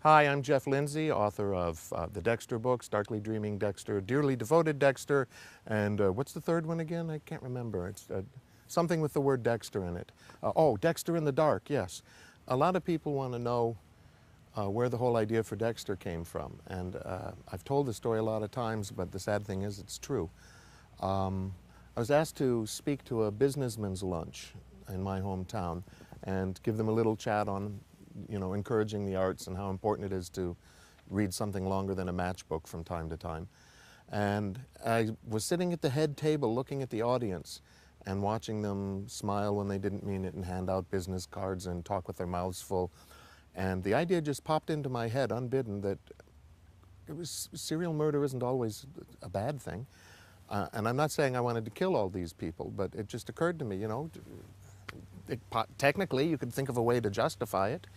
Hi, I'm Jeff Lindsay, author of the Dexter books, Darkly Dreaming Dexter, Dearly Devoted Dexter, and what's the third one again? I can't remember. It's something with the word Dexter in it. Dexter in the Dark, yes. A lot of people want to know where the whole idea for Dexter came from, and I've told the story a lot of times, but the sad thing is it's true. I was asked to speak to a businessman's lunch in my hometown and give them a little chat on encouraging the arts and how important it is to read something longer than a matchbook from time to time. And I was sitting at the head table looking at the audience and watching them smile when they didn't mean it and hand out business cards and talk with their mouths full. And the idea just popped into my head unbidden that serial murder isn't always a bad thing. And I'm not saying I wanted to kill all these people, but it just occurred to me, technically you could think of a way to justify it.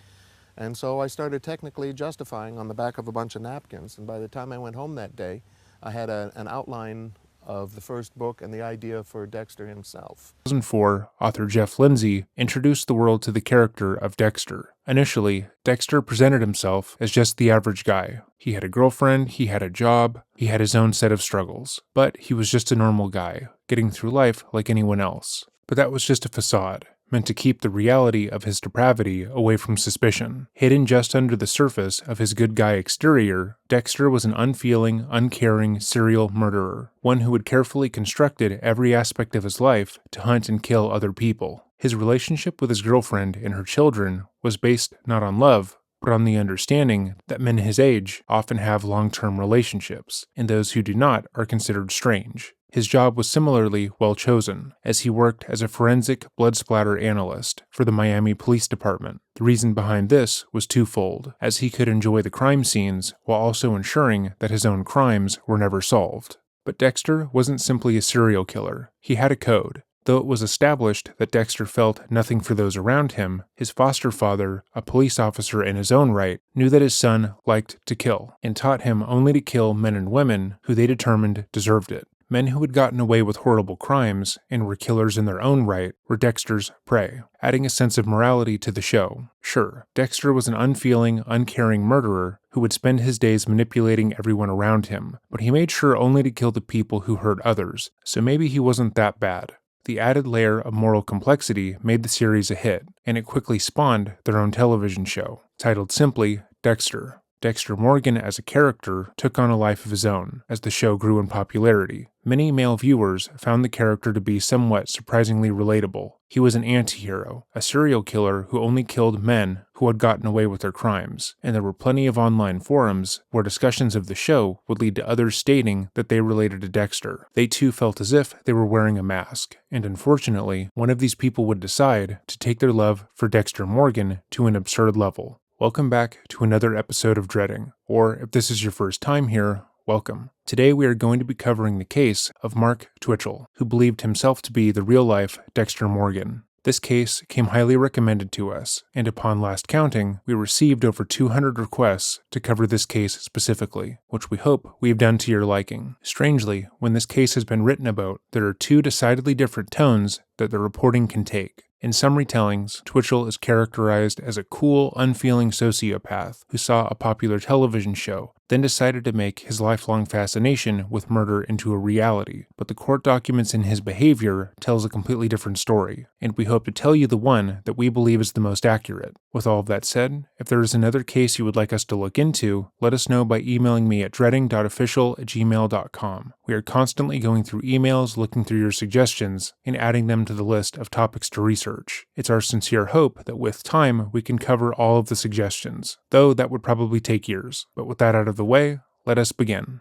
And so I started technically justifying on the back of a bunch of napkins. And by the time I went home that day, I had an outline of the first book and the idea for Dexter himself. In 2004, author Jeff Lindsay introduced the world to the character of Dexter. Initially, Dexter presented himself as just the average guy. He had a girlfriend, he had a job, he had his own set of struggles. But he was just a normal guy, getting through life like anyone else. But that was just a facade, meant to keep the reality of his depravity away from suspicion. Hidden just under the surface of his good guy exterior, Dexter was an unfeeling, uncaring serial murderer, one who had carefully constructed every aspect of his life to hunt and kill other people. His relationship with his girlfriend and her children was based not on love, but on the understanding that men his age often have long-term relationships, and those who do not are considered strange. His job was similarly well chosen, as he worked as a forensic blood splatter analyst for the Miami Police Department. The reason behind this was twofold, as he could enjoy the crime scenes while also ensuring that his own crimes were never solved. But Dexter wasn't simply a serial killer. He had a code. Though it was established that Dexter felt nothing for those around him, his foster father, a police officer in his own right, knew that his son liked to kill, and taught him only to kill men and women who they determined deserved it. Men who had gotten away with horrible crimes and were killers in their own right were Dexter's prey, adding a sense of morality to the show. Sure, Dexter was an unfeeling, uncaring murderer who would spend his days manipulating everyone around him, but he made sure only to kill the people who hurt others, so maybe he wasn't that bad. The added layer of moral complexity made the series a hit, and it quickly spawned their own television show, titled simply Dexter. Dexter Morgan as a character took on a life of his own as the show grew in popularity. Many male viewers found the character to be somewhat surprisingly relatable. He was an anti-hero, a serial killer who only killed men who had gotten away with their crimes, and there were plenty of online forums where discussions of the show would lead to others stating that they related to Dexter. They too felt as if they were wearing a mask, and unfortunately, one of these people would decide to take their love for Dexter Morgan to an absurd level. Welcome back to another episode of Dreading, or if this is your first time here, welcome. Today we are going to be covering the case of Mark Twitchell, who believed himself to be the real-life Dexter Morgan. This case came highly recommended to us, and upon last counting, we received over 200 requests to cover this case specifically, which we hope we've done to your liking. Strangely, when this case has been written about, there are two decidedly different tones that the reporting can take. In some retellings, Twitchell is characterized as a cool, unfeeling sociopath who saw a popular television show, then decided to make his lifelong fascination with murder into a reality. But the court documents in his behavior tells a completely different story, and we hope to tell you the one that we believe is the most accurate. With all of that said, if there is another case you would like us to look into, let us know by emailing me at dreading.official@gmail.com. We are constantly going through emails, looking through your suggestions, and adding them to the list of topics to research. It's our sincere hope that with time we can cover all of the suggestions, though that would probably take years. But with that out of the way, let us begin.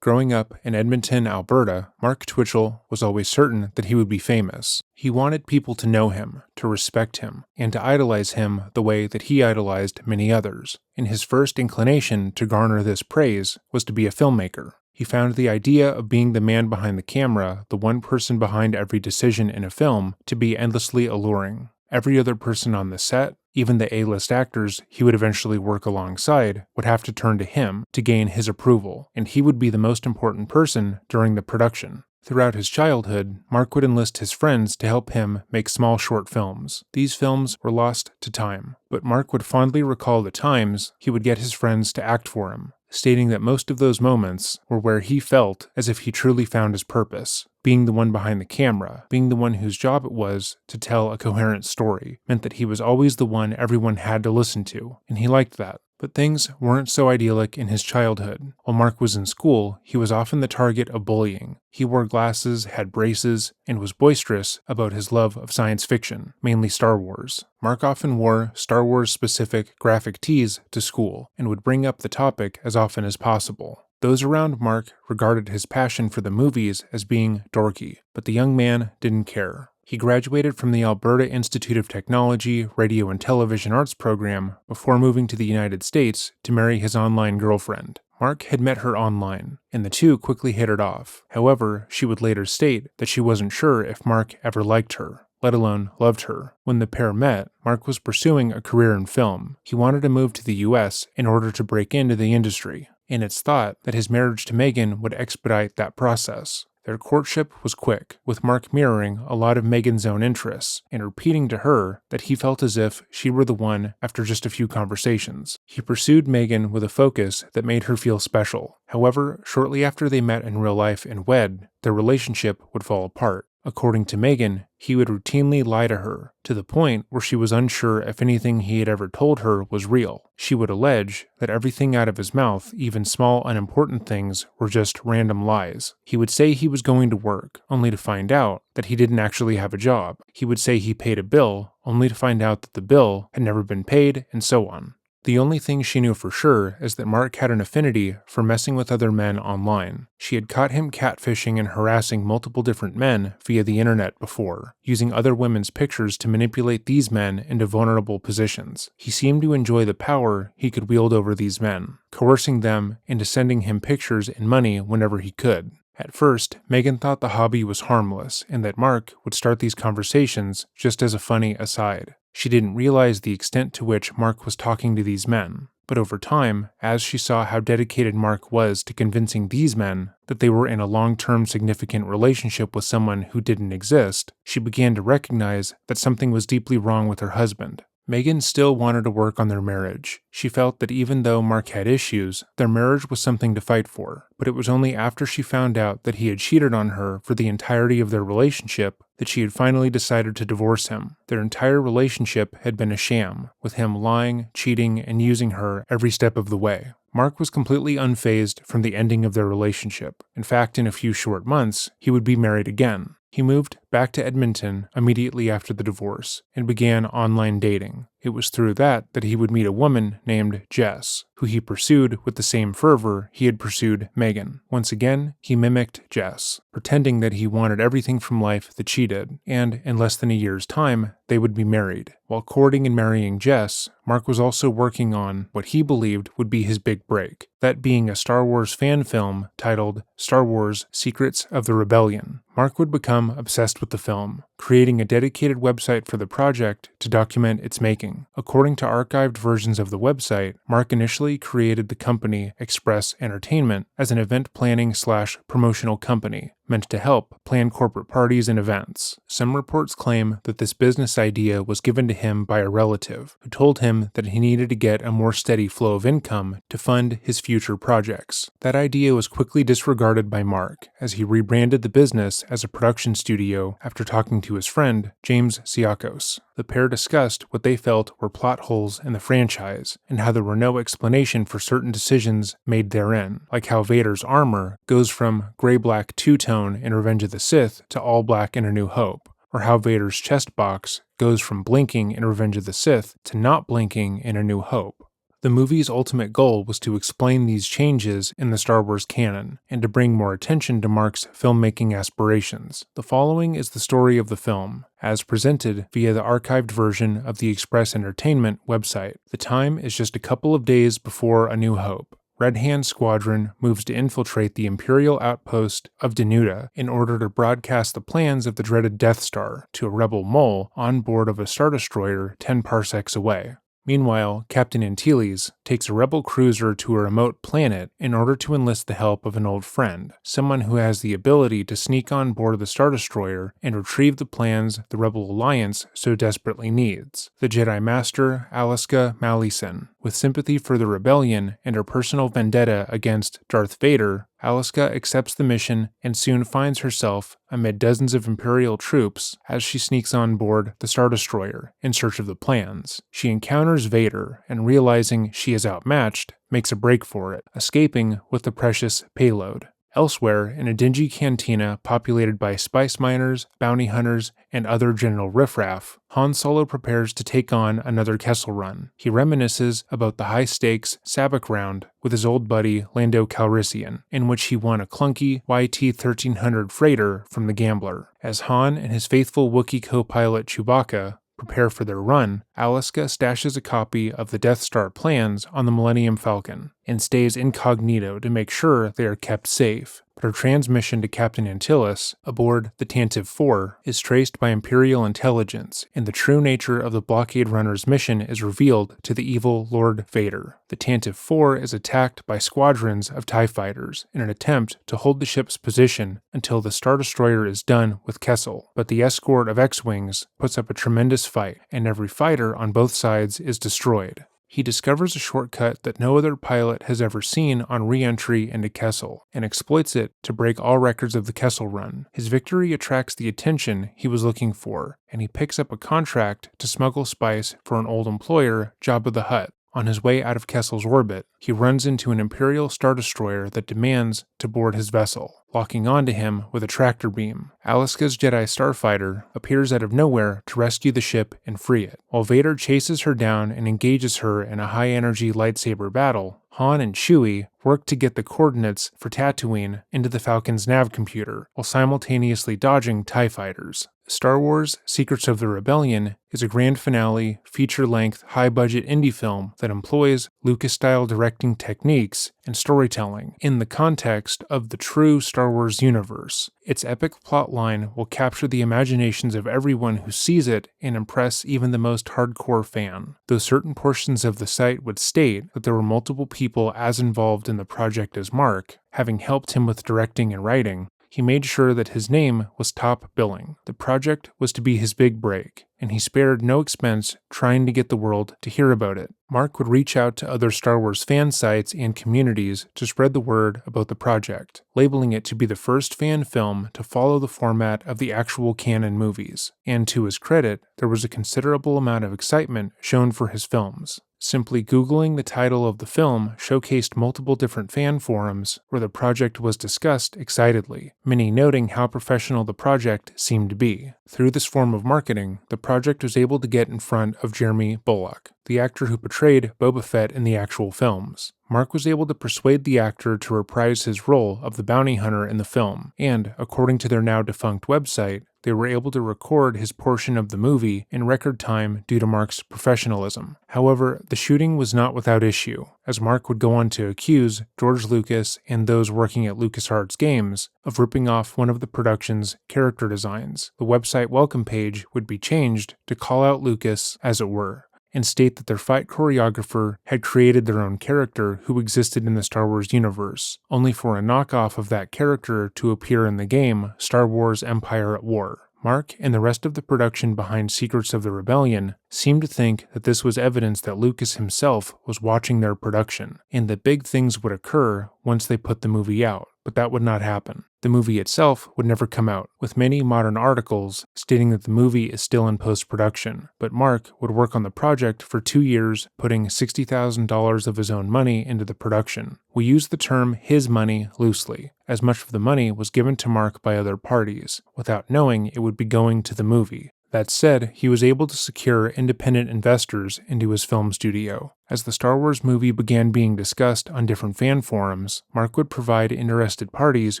Growing up in Edmonton, Alberta, Mark Twitchell was always certain that he would be famous. He wanted people to know him, to respect him, and to idolize him the way that he idolized many others. And his first inclination to garner this praise was to be a filmmaker. He found the idea of being the man behind the camera, the one person behind every decision in a film, to be endlessly alluring. Every other person on the set, even the A-list actors he would eventually work alongside, would have to turn to him to gain his approval, and he would be the most important person during the production. Throughout his childhood, Mark would enlist his friends to help him make small short films. These films were lost to time, but Mark would fondly recall the times he would get his friends to act for him, stating that most of those moments were where he felt as if he truly found his purpose. Being the one behind the camera, being the one whose job it was to tell a coherent story, meant that he was always the one everyone had to listen to, and he liked that. But things weren't so idyllic in his childhood. While Mark was in school, he was often the target of bullying. He wore glasses, had braces, and was boisterous about his love of science fiction, mainly Star Wars. Mark often wore Star Wars-specific graphic tees to school, and would bring up the topic as often as possible. Those around Mark regarded his passion for the movies as being dorky, but the young man didn't care. He graduated from the Alberta Institute of Technology Radio and Television Arts program before moving to the United States to marry his online girlfriend. Mark had met her online, and the two quickly hit it off. However, she would later state that she wasn't sure if Mark ever liked her, let alone loved her. When the pair met, Mark was pursuing a career in film. He wanted to move to the US in order to break into the industry, and it's thought that his marriage to Megan would expedite that process. Their courtship was quick, with Mark mirroring a lot of Megan's own interests, and repeating to her that he felt as if she were the one after just a few conversations. He pursued Megan with a focus that made her feel special. However, shortly after they met in real life and wed, their relationship would fall apart. According to Megan, he would routinely lie to her, to the point where she was unsure if anything he had ever told her was real. She would allege that everything out of his mouth, even small unimportant things, were just random lies. He would say he was going to work, only to find out that he didn't actually have a job. He would say he paid a bill, only to find out that the bill had never been paid, and so on. The only thing she knew for sure is that Mark had an affinity for messing with other men online. She had caught him catfishing and harassing multiple different men via the internet before, using other women's pictures to manipulate these men into vulnerable positions. He seemed to enjoy the power he could wield over these men, coercing them into sending him pictures and money whenever he could. At first, Megan thought the hobby was harmless and that Mark would start these conversations just as a funny aside. She didn't realize the extent to which Mark was talking to these men. But over time, as she saw how dedicated Mark was to convincing these men that they were in a long-term significant relationship with someone who didn't exist, she began to recognize that something was deeply wrong with her husband. Megan still wanted to work on their marriage. She felt that even though Mark had issues, their marriage was something to fight for. But it was only after she found out that he had cheated on her for the entirety of their relationship that she had finally decided to divorce him. Their entire relationship had been a sham, with him lying, cheating, and using her every step of the way. Mark was completely unfazed from the ending of their relationship. In fact, in a few short months, he would be married again. He moved back to Edmonton immediately after the divorce and began online dating. It was through that he would meet a woman named Jess, who he pursued with the same fervor he had pursued Megan. Once again, he mimicked Jess, pretending that he wanted everything from life that she did, and in less than a year's time, they would be married. While courting and marrying Jess, Mark was also working on what he believed would be his big break, that being a Star Wars fan film titled Star Wars: Secrets of the Rebellion. Mark would become obsessed with the film, creating a dedicated website for the project to document its making. According to archived versions of the website, Mark initially created the company Express Entertainment as an event planning/promotional company meant to help plan corporate parties and events. Some reports claim that this business idea was given to him by a relative who told him that he needed to get a more steady flow of income to fund his future projects. That idea was quickly disregarded by Mark as he rebranded the business as a production studio after talking to his friend, James Siakos. The pair discussed what they felt were plot holes in the franchise and how there were no explanation for certain decisions made therein, like how Vader's armor goes from gray-black two-tone in Revenge of the Sith to all-black in A New Hope, or how Vader's chest box goes from blinking in Revenge of the Sith to not blinking in A New Hope. The movie's ultimate goal was to explain these changes in the Star Wars canon, and to bring more attention to Mark's filmmaking aspirations. The following is the story of the film, as presented via the archived version of the Express Entertainment website. The time is just a couple of days before A New Hope. Red Hand Squadron moves to infiltrate the Imperial outpost of Denuta in order to broadcast the plans of the dreaded Death Star to a rebel mole on board of a Star Destroyer 10 parsecs away. Meanwhile, Captain Antilles takes a rebel cruiser to a remote planet in order to enlist the help of an old friend, someone who has the ability to sneak on board the Star Destroyer and retrieve the plans the Rebel Alliance so desperately needs. The Jedi Master, Aliska Malison. With sympathy for the rebellion and her personal vendetta against Darth Vader, Aliska accepts the mission and soon finds herself amid dozens of Imperial troops as she sneaks on board the Star Destroyer in search of the plans. She encounters Vader and, realizing she is outmatched, makes a break for it, escaping with the precious payload. Elsewhere, in a dingy cantina populated by spice miners, bounty hunters, and other general riffraff, Han Solo prepares to take on another Kessel Run. He reminisces about the high-stakes Sabak round with his old buddy Lando Calrissian, in which he won a clunky YT-1300 freighter from the gambler. As Han and his faithful Wookiee co-pilot Chewbacca prepare for their run, Aliska stashes a copy of the Death Star plans on the Millennium Falcon and stays incognito to make sure they are kept safe. But her transmission to Captain Antilles, aboard the Tantive 4, is traced by Imperial intelligence, and the true nature of the blockade runner's mission is revealed to the evil Lord Vader. The Tantive 4 is attacked by squadrons of TIE fighters in an attempt to hold the ship's position until the Star Destroyer is done with Kessel, but the escort of X-Wings puts up a tremendous fight, and every fighter on both sides is destroyed. He discovers a shortcut that no other pilot has ever seen on re-entry into Kessel, and exploits it to break all records of the Kessel Run. His victory attracts the attention he was looking for, and he picks up a contract to smuggle spice for an old employer, Jabba the Hutt. On his way out of Kessel's orbit, he runs into an Imperial Star Destroyer that demands to board his vessel, locking onto him with a tractor beam. Aliska's Jedi starfighter appears out of nowhere to rescue the ship and free it. While Vader chases her down and engages her in a high-energy lightsaber battle, Han and Chewie work to get the coordinates for Tatooine into the Falcon's nav computer, while simultaneously dodging TIE fighters. Star Wars Secrets of the Rebellion is a grand finale, feature-length, high-budget indie film that employs Lucas-style directing techniques and storytelling in the context of the true Star Wars universe. Its epic plotline will capture the imaginations of everyone who sees it and impress even the most hardcore fan. Though certain portions of the site would state that there were multiple people as involved in the project as Mark, having helped him with directing and writing, he made sure that his name was top billing. The project was to be his big break, and he spared no expense trying to get the world to hear about it. Mark would reach out to other Star Wars fan sites and communities to spread the word about the project, labeling it to be the first fan film to follow the format of the actual canon movies. And to his credit, there was a considerable amount of excitement shown for his films. Simply Googling the title of the film showcased multiple different fan forums where the project was discussed excitedly, many noting how professional the project seemed to be. Through this form of marketing, the project was able to get in front of Jeremy Bulloch, the actor who portrayed Boba Fett in the actual films. Mark was able to persuade the actor to reprise his role of the bounty hunter in the film, and, according to their now defunct website, they were able to record his portion of the movie in record time due to Mark's professionalism. However, the shooting was not without issue, as Mark would go on to accuse George Lucas and those working at LucasArts Games of ripping off one of the production's character designs. The website welcome page would be changed to call out Lucas, as it were, and state that their fight choreographer had created their own character who existed in the Star Wars universe, only for a knockoff of that character to appear in the game Star Wars Empire at War. Mark and the rest of the production behind Secrets of the Rebellion seemed to think that this was evidence that Lucas himself was watching their production, and that big things would occur once they put the movie out, but that would not happen. The movie itself would never come out, with many modern articles stating that the movie is still in post-production, but Mark would work on the project for 2 years, putting $60,000 of his own money into the production. We use the term his money loosely, as much of the money was given to Mark by other parties, without knowing it would be going to the movie. That said, he was able to secure independent investors into his film studio. As the Star Wars movie began being discussed on different fan forums, Mark would provide interested parties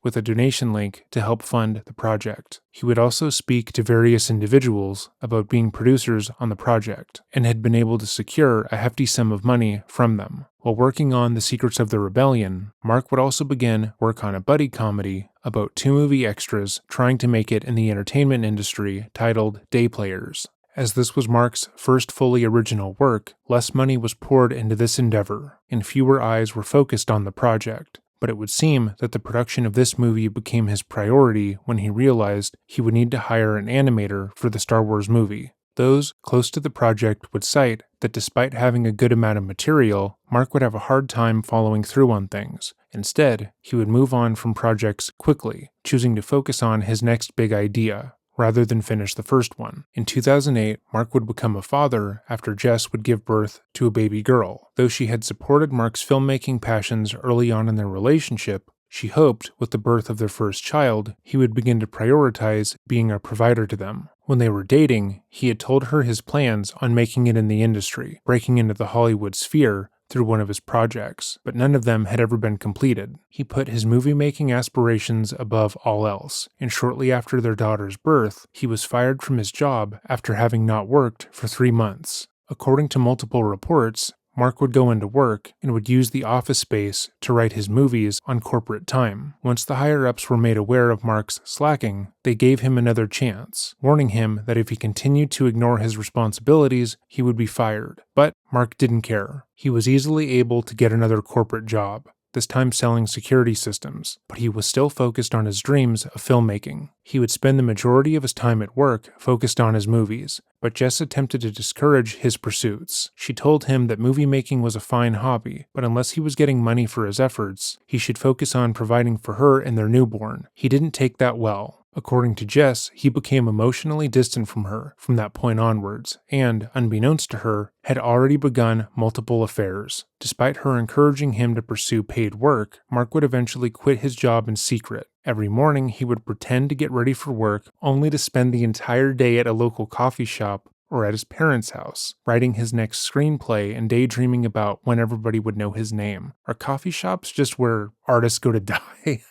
with a donation link to help fund the project. He would also speak to various individuals about being producers on the project, and had been able to secure a hefty sum of money from them. While working on The Secrets of the Rebellion, Mark would also begin work on a buddy comedy about 2 movie extras trying to make it in the entertainment industry titled Day Players. As this was Mark's first fully original work, less money was poured into this endeavor, and fewer eyes were focused on the project. But it would seem that the production of this movie became his priority when he realized he would need to hire an animator for the Star Wars movie. Those close to the project would cite that despite having a good amount of material, Mark would have a hard time following through on things. Instead, he would move on from projects quickly, choosing to focus on his next big idea, rather than finish the first one. In 2008, Mark would become a father after Jess would give birth to a baby girl. Though she had supported Mark's filmmaking passions early on in their relationship, she hoped, with the birth of their first child, he would begin to prioritize being a provider to them. When they were dating, he had told her his plans on making it in the industry, breaking into the Hollywood sphere through one of his projects, but none of them had ever been completed. He put his movie-making aspirations above all else, and shortly after their daughter's birth, he was fired from his job after having not worked for 3 months. According to multiple reports, Mark would go into work and would use the office space to write his movies on corporate time. Once the higher-ups were made aware of Mark's slacking, they gave him another chance, warning him that if he continued to ignore his responsibilities, he would be fired. But Mark didn't care. He was easily able to get another corporate job, this time selling security systems, but he was still focused on his dreams of filmmaking. He would spend the majority of his time at work focused on his movies, but Jess attempted to discourage his pursuits. She told him that movie making was a fine hobby, but unless he was getting money for his efforts, he should focus on providing for her and their newborn. He didn't take that well. According to Jess, he became emotionally distant from her from that point onwards, and, unbeknownst to her, had already begun multiple affairs. Despite her encouraging him to pursue paid work, Mark would eventually quit his job in secret. Every morning, he would pretend to get ready for work, only to spend the entire day at a local coffee shop or at his parents' house, writing his next screenplay and daydreaming about when everybody would know his name. Are coffee shops just where artists go to die?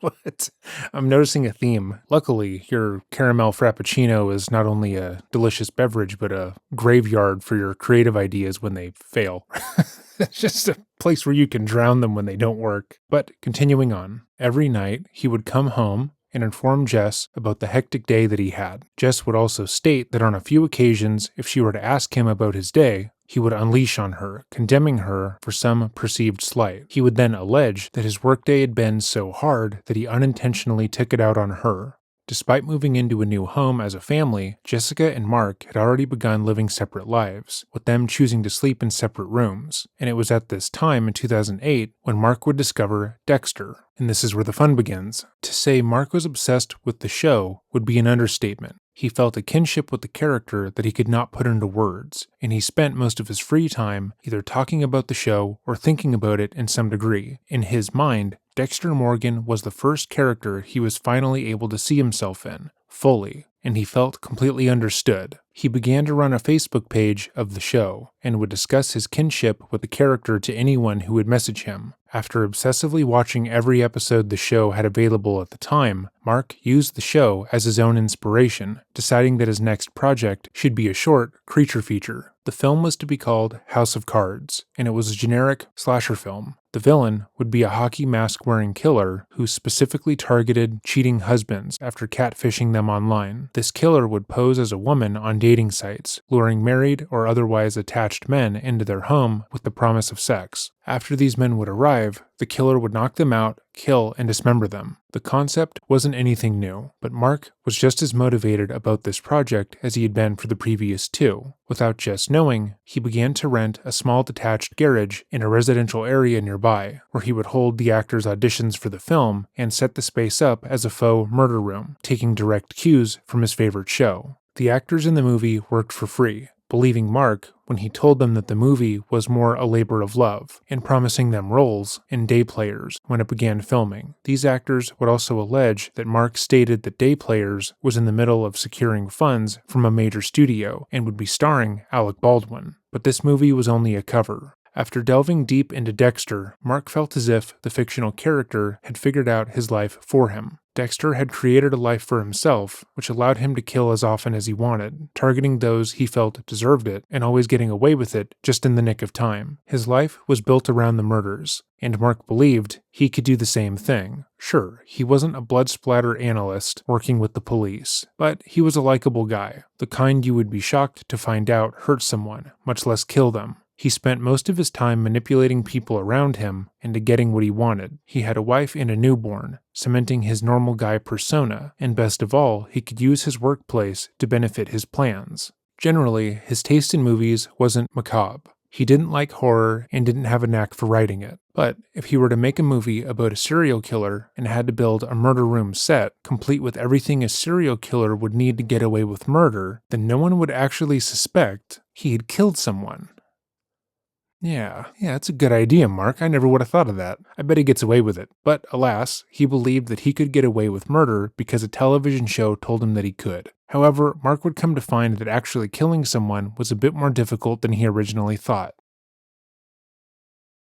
What? I'm noticing a theme. Luckily, your caramel frappuccino is not only a delicious beverage, but a graveyard for your creative ideas when they fail. It's just a place where you can drown them when they don't work. But continuing on, every night he would come home and inform Jess about the hectic day that he had. Jess would also state that on a few occasions, if she were to ask him about his day, he would unleash on her, condemning her for some perceived slight. He would then allege that his workday had been so hard that he unintentionally took it out on her. Despite moving into a new home as a family, Jessica and Mark had already begun living separate lives, with them choosing to sleep in separate rooms. And it was at this time in 2008 when Mark would discover Dexter. And this is where the fun begins. To say Mark was obsessed with the show would be an understatement. He felt a kinship with the character that he could not put into words, and he spent most of his free time either talking about the show or thinking about it in some degree. In his mind, Dexter Morgan was the first character he was finally able to see himself in, fully, and he felt completely understood. He began to run a Facebook page of the show, and would discuss his kinship with the character to anyone who would message him. After obsessively watching every episode the show had available at the time, Mark used the show as his own inspiration, deciding that his next project should be a short creature feature. The film was to be called House of Cards, and it was a generic slasher film. The villain would be a hockey mask-wearing killer who specifically targeted cheating husbands after catfishing them online. This killer would pose as a woman on dating sites, luring married or otherwise attached men into their home with the promise of sex. After these men would arrive, the killer would knock them out, kill, and dismember them. The concept wasn't anything new, but Mark was just as motivated about this project as he had been for the previous two. Without just knowing, he began to rent a small detached garage in a residential area nearby, where he would hold the actors' auditions for the film and set the space up as a faux murder room, taking direct cues from his favorite show. The actors in the movie worked for free, believing Mark when he told them that the movie was more a labor of love, and promising them roles in day players when it began filming. These actors would also allege that Mark stated that Day Players was in the middle of securing funds from a major studio and would be starring Alec Baldwin. But this movie was only a cover. After delving deep into Dexter, Mark felt as if the fictional character had figured out his life for him. Dexter had created a life for himself, which allowed him to kill as often as he wanted, targeting those he felt deserved it, and always getting away with it just in the nick of time. His life was built around the murders, and Mark believed he could do the same thing. Sure, he wasn't a blood splatter analyst working with the police, but he was a likable guy, the kind you would be shocked to find out hurt someone, much less kill them. He spent most of his time manipulating people around him into getting what he wanted. He had a wife and a newborn, cementing his normal guy persona, and best of all, he could use his workplace to benefit his plans. Generally, his taste in movies wasn't macabre. He didn't like horror and didn't have a knack for writing it. But if he were to make a movie about a serial killer and had to build a murder room set, complete with everything a serial killer would need to get away with murder, then no one would actually suspect he had killed someone. Yeah, that's a good idea, Mark. I never would have thought of that. I bet he gets away with it. But alas, he believed that he could get away with murder because a television show told him that he could. However, Mark would come to find that actually killing someone was a bit more difficult than he originally thought.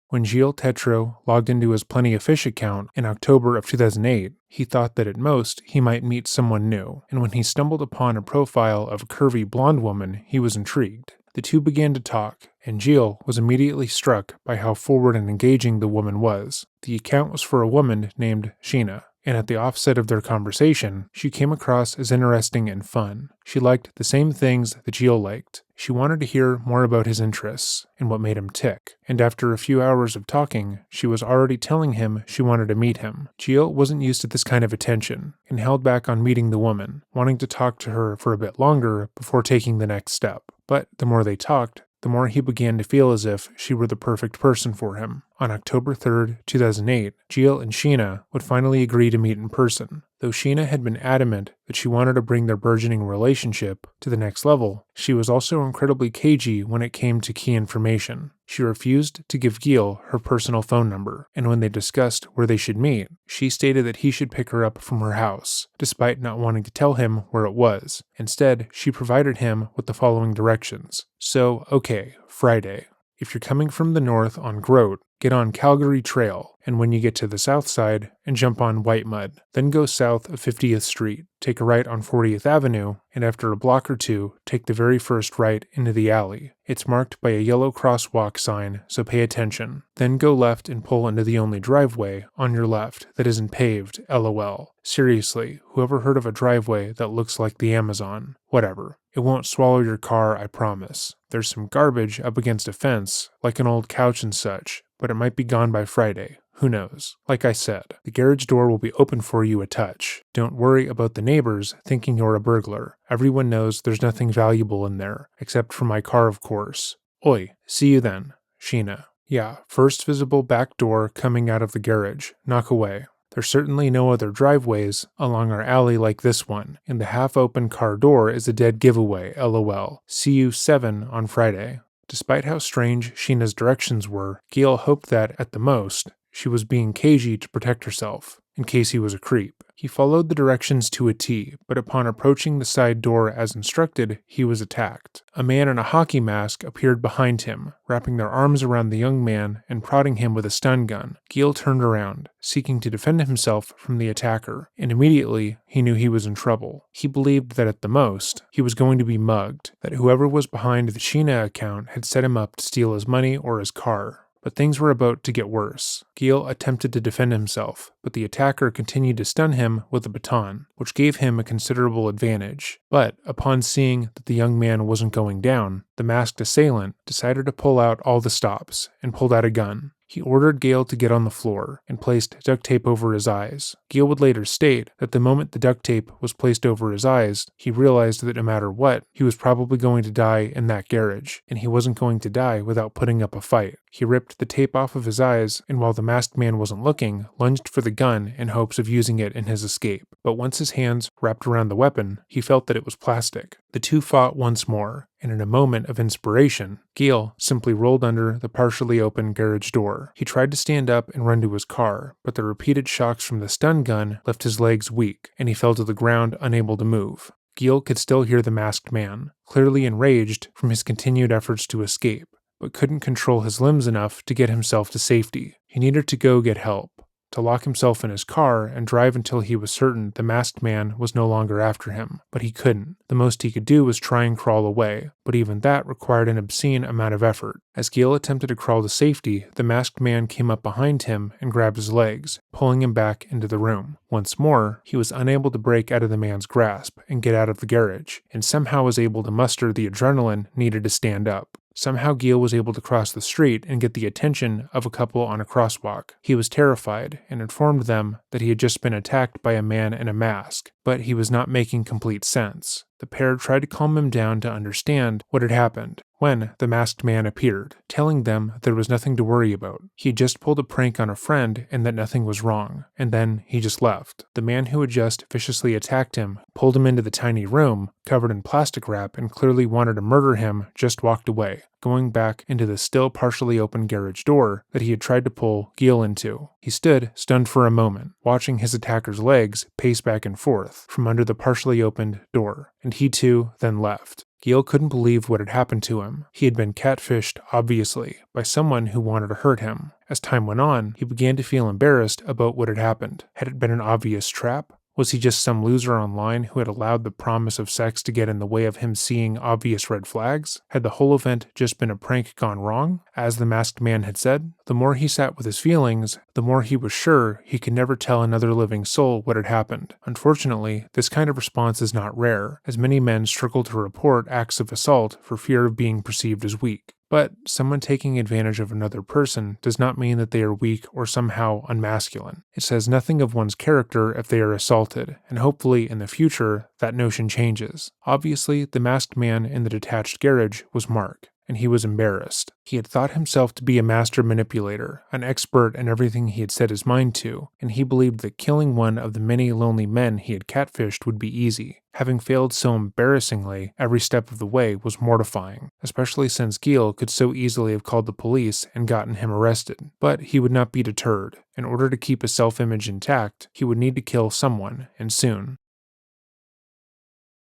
When Gilles Tetreault logged into his Plenty of Fish account in October of 2008, he thought that at most he might meet someone new, and when he stumbled upon a profile of a curvy blonde woman, he was intrigued. The two began to talk, and Gilles was immediately struck by how forward and engaging the woman was. The account was for a woman named Sheena, and at the offset of their conversation, she came across as interesting and fun. She liked the same things that Gilles liked. She wanted to hear more about his interests and what made him tick, and after a few hours of talking, she was already telling him she wanted to meet him. Gilles wasn't used to this kind of attention, and held back on meeting the woman, wanting to talk to her for a bit longer before taking the next step. But the more they talked, the more he began to feel as if she were the perfect person for him. On October 3rd, 2008, Gilles and Sheena would finally agree to meet in person. Though Sheena had been adamant that she wanted to bring their burgeoning relationship to the next level, she was also incredibly cagey when it came to key information. She refused to give Gilles her personal phone number, and when they discussed where they should meet, she stated that he should pick her up from her house, despite not wanting to tell him where it was. Instead, she provided him with the following directions. So, okay, Friday. If you're coming from the north on Grote, get on Calgary Trail, and when you get to the south side, and jump on White Mud. Then go south of 50th Street, take a right on 40th Avenue, and after a block or two, take the very first right into the alley. It's marked by a yellow crosswalk sign, so pay attention. Then go left and pull into the only driveway on your left that isn't paved, LOL. Seriously, whoever heard of a driveway that looks like the Amazon? Whatever. It won't swallow your car, I promise. There's some garbage up against a fence, like an old couch and such, but it might be gone by Friday. Who knows? Like I said, the garage door will be open for you a touch. Don't worry about the neighbors thinking you're a burglar. Everyone knows there's nothing valuable in there, except for my car, of course. Oi, see you then. Sheena. Yeah, first visible back door coming out of the garage. Knock away. There's certainly no other driveways along our alley like this one, and the half-open car door is a dead giveaway, LOL. See you 7 on Friday. Despite how strange Sheena's directions were, Gil hoped that, at the most, she was being cagey to protect herself, in case he was a creep. He followed the directions to a T, but upon approaching the side door as instructed, he was attacked. A man in a hockey mask appeared behind him, wrapping their arms around the young man and prodding him with a stun gun. Gil turned around, seeking to defend himself from the attacker, and immediately he knew he was in trouble. He believed that at the most, he was going to be mugged, that whoever was behind the Sheena account had set him up to steal his money or his car. But things were about to get worse. Gil attempted to defend himself, but the attacker continued to stun him with a baton, which gave him a considerable advantage. But upon seeing that the young man wasn't going down, the masked assailant decided to pull out all the stops and pulled out a gun. He ordered Gil to get on the floor and placed duct tape over his eyes. Gil would later state that the moment the duct tape was placed over his eyes, he realized that no matter what, he was probably going to die in that garage, and he wasn't going to die without putting up a fight. He ripped the tape off of his eyes, and while the masked man wasn't looking, lunged for the gun in hopes of using it in his escape. But once his hands wrapped around the weapon, he felt that it was plastic. The two fought once more, and in a moment of inspiration, Gil simply rolled under the partially open garage door. He tried to stand up and run to his car, but the repeated shocks from the stun gun left his legs weak, and he fell to the ground unable to move. Gil could still hear the masked man, clearly enraged from his continued efforts to escape. but couldn't control his limbs enough to get himself to safety. He needed to go get help, to lock himself in his car and drive until he was certain the masked man was no longer after him. But he couldn't. The most he could do was try and crawl away, but even that required an obscene amount of effort. As Gil attempted to crawl to safety, the masked man came up behind him and grabbed his legs, pulling him back into the room. Once more, he was unable to break out of the man's grasp and get out of the garage, and somehow was able to muster the adrenaline needed to stand up. Somehow Gil was able to cross the street and get the attention of a couple on a crosswalk. He was terrified and informed them that he had just been attacked by a man in a mask, but he was not making complete sense. The pair tried to calm him down to understand what had happened when the masked man appeared, telling them there was nothing to worry about. He had just pulled a prank on a friend and that nothing was wrong, and then he just left. The man who had just viciously attacked him, pulled him into the tiny room, covered in plastic wrap, and clearly wanted to murder him, just walked away, going back into the still partially open garage door that he had tried to pull Gil into. He stood, stunned for a moment, watching his attacker's legs pace back and forth from under the partially opened door, and he too then left. Gil couldn't believe what had happened to him. He had been catfished, obviously, by someone who wanted to hurt him. As time went on, he began to feel embarrassed about what had happened. Had it been an obvious trap? Was he just some loser online who had allowed the promise of sex to get in the way of him seeing obvious red flags? Had the whole event just been a prank gone wrong, as the masked man had said? The more he sat with his feelings, the more he was sure he could never tell another living soul what had happened. Unfortunately, this kind of response is not rare, as many men struggle to report acts of assault for fear of being perceived as weak. But someone taking advantage of another person does not mean that they are weak or somehow unmasculine. It says nothing of one's character if they are assaulted, and hopefully in the future that notion changes. Obviously, the masked man in the detached garage was Mark, and he was embarrassed. He had thought himself to be a master manipulator, an expert in everything he had set his mind to, and he believed that killing one of the many lonely men he had catfished would be easy. Having failed so embarrassingly every step of the way was mortifying, especially since Gil could so easily have called the police and gotten him arrested. But he would not be deterred. In order to keep his self-image intact, he would need to kill someone, and soon.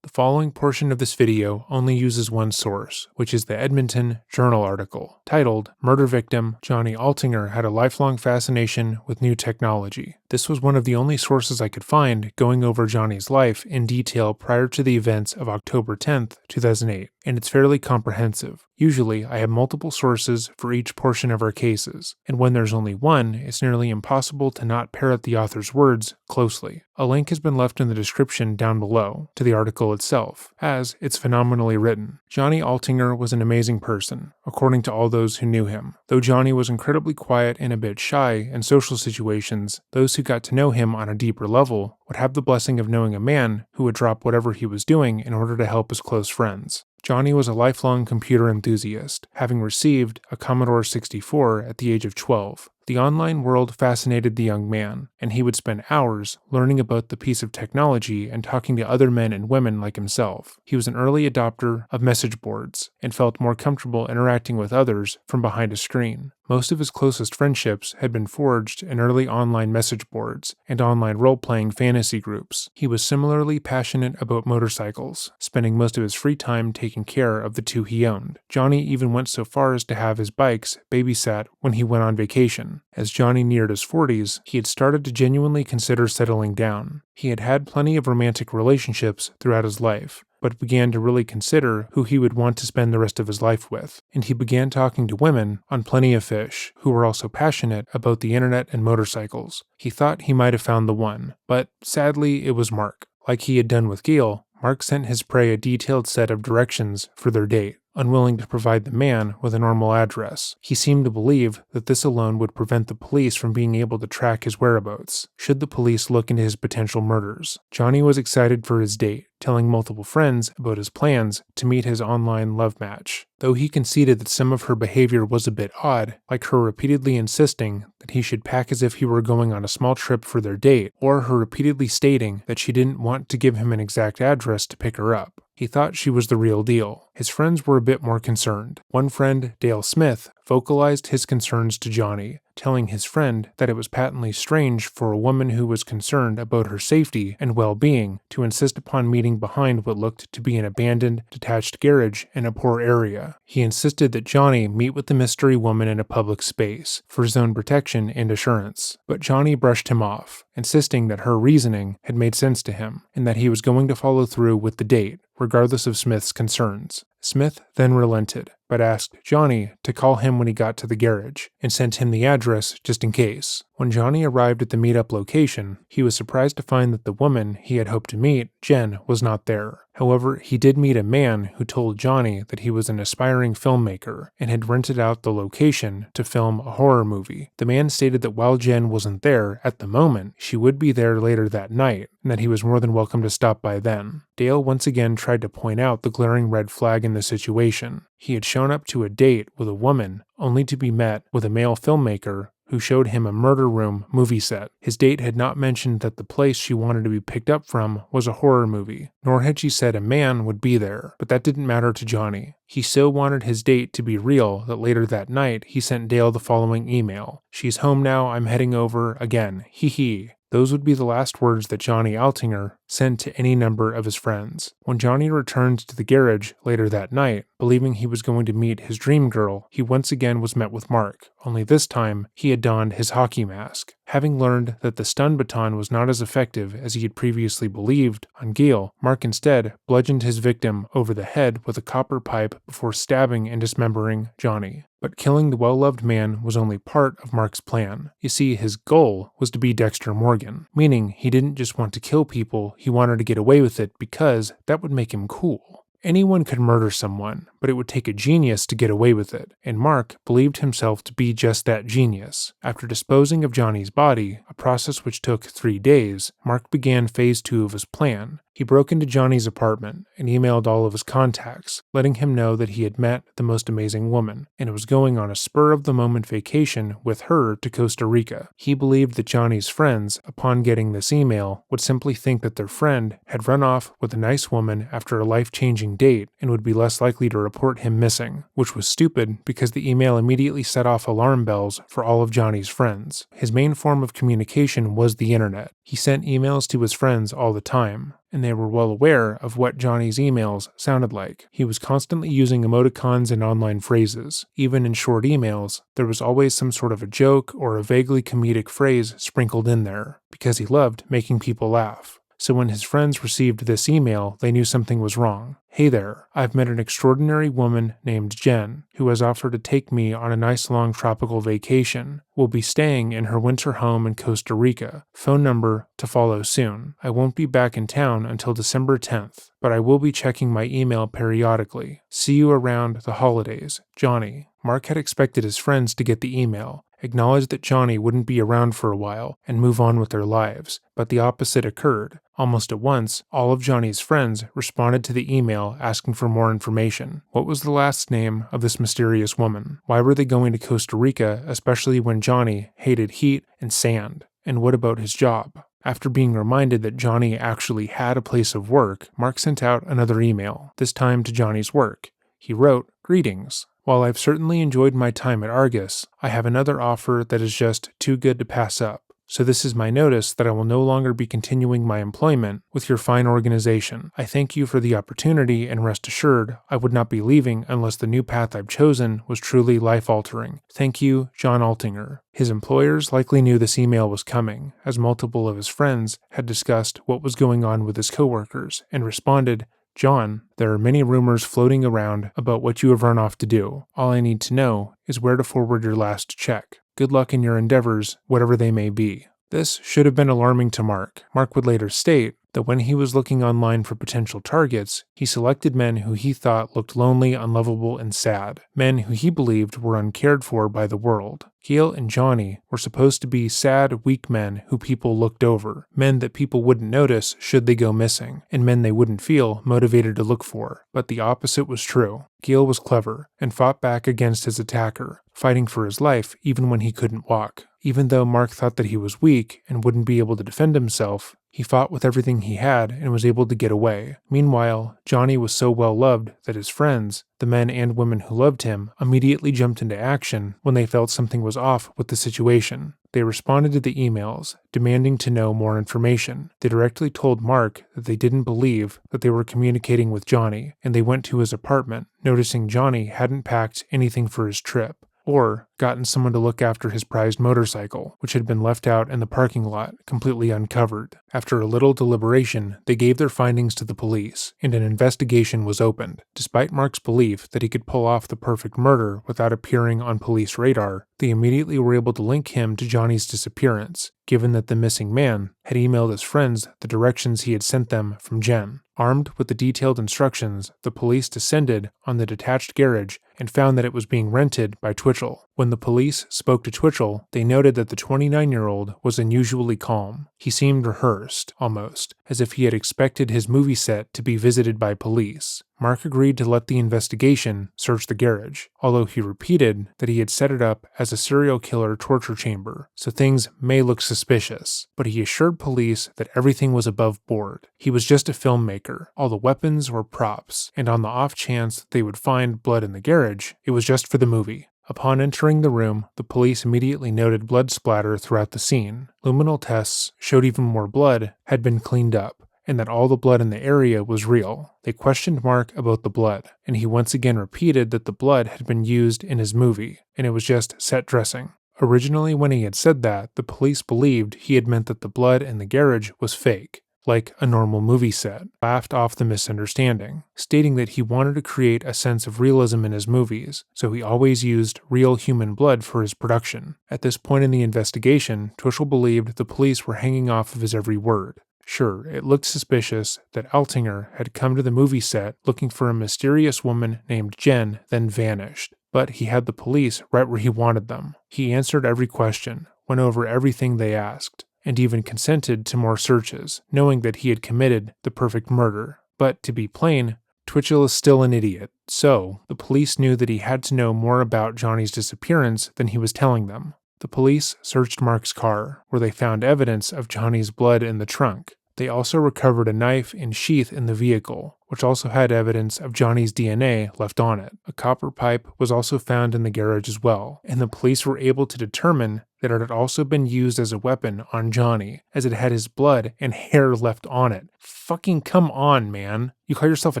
The following portion of this video only uses one source, which is the Edmonton Journal article, titled, "Murder Victim Johnny Altinger Had a Lifelong Fascination with New Technology." This was one of the only sources I could find going over Johnny's life in detail prior to the events of October 10th, 2008, and it's fairly comprehensive. Usually, I have multiple sources for each portion of our cases, and when there's only one, it's nearly impossible to not parrot the author's words closely. A link has been left in the description down below to the article itself, as it's phenomenally written. Johnny Altinger was an amazing person, according to all those who knew him. Though Johnny was incredibly quiet and a bit shy in social situations, those who got to know him on a deeper level would have the blessing of knowing a man who would drop whatever he was doing in order to help his close friends. Johnny was a lifelong computer enthusiast, having received a Commodore 64 at the age of 12. The online world fascinated the young man, and he would spend hours learning about the piece of technology and talking to other men and women like himself. He was an early adopter of message boards, and felt more comfortable interacting with others from behind a screen. Most of his closest friendships had been forged in early online message boards and online role-playing fantasy groups. He was similarly passionate about motorcycles, spending most of his free time taking care of the two he owned. Johnny even went so far as to have his bikes babysat when he went on vacation. As Johnny neared his 40s, he had started to genuinely consider settling down. He had had plenty of romantic relationships throughout his life, but began to really consider who he would want to spend the rest of his life with, and he began talking to women on Plenty of Fish, who were also passionate about the internet and motorcycles. He thought he might have found the one, but sadly it was Mark. Like he had done with Gil, Mark sent his prey a detailed set of directions for their date, unwilling to provide the man with a normal address. He seemed to believe that this alone would prevent the police from being able to track his whereabouts, should the police look into his potential murders. Johnny was excited for his date, telling multiple friends about his plans to meet his online love match, though he conceded that some of her behavior was a bit odd, like her repeatedly insisting that he should pack as if he were going on a small trip for their date, or her repeatedly stating that she didn't want to give him an exact address to pick her up. He thought she was the real deal. His friends were a bit more concerned. One friend, Dale Smith, vocalized his concerns to Johnny, telling his friend that it was patently strange for a woman who was concerned about her safety and well-being to insist upon meeting behind what looked to be an abandoned, detached garage in a poor area. He insisted that Johnny meet with the mystery woman in a public space for his own protection and assurance, but Johnny brushed him off, insisting that her reasoning had made sense to him and that he was going to follow through with the date, regardless of Smith's concerns. Smith then relented, but asked Johnny to call him when he got to the garage, and sent him the address just in case. When Johnny arrived at the meetup location, he was surprised to find that the woman he had hoped to meet, Jen, was not there. However, he did meet a man who told Johnny that he was an aspiring filmmaker and had rented out the location to film a horror movie. The man stated that while Jen wasn't there at the moment, she would be there later that night, and that he was more than welcome to stop by then. Dale once again tried to point out the glaring red flag in the situation. He had shown up to a date with a woman only to be met with a male filmmaker who showed him a murder room movie set. His date had not mentioned that the place she wanted to be picked up from was a horror movie, nor had she said a man would be there, but that didn't matter to Johnny. He so wanted his date to be real that later that night he sent Dale the following email: "She's home now, I'm heading over again, hee hee." Those would be the last words that Johnny Altinger sent to any number of his friends. When Johnny returned to the garage later that night, believing he was going to meet his dream girl, he once again was met with Mark, only this time he had donned his hockey mask. Having learned that the stun baton was not as effective as he had previously believed on Gale, Mark instead bludgeoned his victim over the head with a copper pipe before stabbing and dismembering Johnny. But killing the well-loved man was only part of Mark's plan. You see, his goal was to be Dexter Morgan, meaning he didn't just want to kill people, he wanted to get away with it because that would make him cool. Anyone could murder someone, but it would take a genius to get away with it, and Mark believed himself to be just that genius. After disposing of Johnny's body, a process which took 3 days, Mark began phase 2 of his plan. He broke into Johnny's apartment and emailed all of his contacts, letting him know that he had met the most amazing woman, and was going on a spur-of-the-moment vacation with her to Costa Rica. He believed that Johnny's friends, upon getting this email, would simply think that their friend had run off with a nice woman after a life-changing date and would be less likely to report him missing, which was stupid because the email immediately set off alarm bells for all of Johnny's friends. His main form of communication was the internet. He sent emails to his friends all the time, and they were well aware of what Johnny's emails sounded like. He was constantly using emoticons and online phrases. Even in short emails, there was always some sort of a joke or a vaguely comedic phrase sprinkled in there, because he loved making people laugh. So when his friends received this email, they knew something was wrong. "Hey there, I've met an extraordinary woman named Jen, who has offered to take me on a nice long tropical vacation. We'll be staying in her winter home in Costa Rica. Phone number to follow soon. I won't be back in town until December 10th, but I will be checking my email periodically. See you around the holidays, Johnny." Mark had expected his friends to get the email, acknowledged that Johnny wouldn't be around for a while, and move on with their lives, but the opposite occurred. Almost at once, all of Johnny's friends responded to the email asking for more information. What was the last name of this mysterious woman? Why were they going to Costa Rica, especially when Johnny hated heat and sand? And what about his job? After being reminded that Johnny actually had a place of work, Mark sent out another email, this time to Johnny's work. He wrote, "Greetings. While I've certainly enjoyed my time at Argus, I have another offer that is just too good to pass up. So this is my notice that I will no longer be continuing my employment with your fine organization. I thank you for the opportunity and rest assured I would not be leaving unless the new path I've chosen was truly life-altering. Thank you, John Altinger." His employers likely knew this email was coming, as multiple of his friends had discussed what was going on with his coworkers, and responded, "John, there are many rumors floating around about what you have run off to do. All I need to know is where to forward your last check. Good luck in your endeavors, whatever they may be." This should have been alarming to Mark. Mark would later state that when he was looking online for potential targets, he selected men who he thought looked lonely, unlovable, and sad. Men who he believed were uncared for by the world. Gale and Johnny were supposed to be sad, weak men who people looked over. Men that people wouldn't notice should they go missing, and men they wouldn't feel motivated to look for. But the opposite was true. Gale was clever, and fought back against his attacker, fighting for his life even when he couldn't walk. Even though Mark thought that he was weak and wouldn't be able to defend himself, He fought with everything he had and was able to get away. Meanwhile, Johnny was so well loved that his friends, the men and women who loved him, immediately jumped into action when they felt something was off with the situation. They responded to the emails, demanding to know more information. They directly told Mark that they didn't believe that they were communicating with Johnny, and they went to his apartment, noticing Johnny hadn't packed anything for his trip, or gotten someone to look after his prized motorcycle, which had been left out in the parking lot, completely uncovered. After a little deliberation, they gave their findings to the police, and an investigation was opened. Despite Mark's belief that he could pull off the perfect murder without appearing on police radar, they immediately were able to link him to Johnny's disappearance, given that the missing man had emailed his friends the directions he had sent them from Jen. Armed with the detailed instructions, the police descended on the detached garage and found that it was being rented by Twitchell. When the police spoke to Twitchell, they noted that the 29-year-old was unusually calm. He seemed rehearsed, almost, as if he had expected his movie set to be visited by police. Mark agreed to let the investigation search the garage, although he repeated that he had set it up as a serial killer torture chamber, so things may look suspicious. But he assured police that everything was above board. He was just a filmmaker. All the weapons were props, and on the off chance that they would find blood in the garage, it was just for the movie. Upon entering the room, the police immediately noted blood splatter throughout the scene. Luminal tests showed even more blood had been cleaned up, and that all the blood in the area was real. They questioned Mark about the blood, and he once again repeated that the blood had been used in his movie, and it was just set dressing. Originally, when he had said that, the police believed he had meant that the blood in the garage was fake, like a normal movie set, laughed off the misunderstanding, stating that he wanted to create a sense of realism in his movies, so he always used real human blood for his production. At this point in the investigation, Twitchell believed the police were hanging off of his every word. Sure, it looked suspicious that Altinger had come to the movie set looking for a mysterious woman named Jen, then vanished. But he had the police right where he wanted them. He answered every question, went over everything they asked, and even consented to more searches, knowing that he had committed the perfect murder. But to be plain, Twitchell is still an idiot, so the police knew that he had to know more about Johnny's disappearance than he was telling them. The police searched Mark's car, where they found evidence of Johnny's blood in the trunk. They also recovered a knife and sheath in the vehicle, which also had evidence of Johnny's DNA left on it. A copper pipe was also found in the garage as well, and the police were able to determine that it had also been used as a weapon on Johnny, as it had his blood and hair left on it. Fucking come on, man. You call yourself a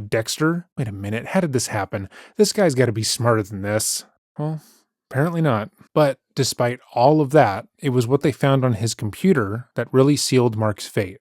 Dexter? Wait a minute, how did this happen? This guy's gotta be smarter than this. Well, apparently not. But despite all of that, it was what they found on his computer that really sealed Mark's fate.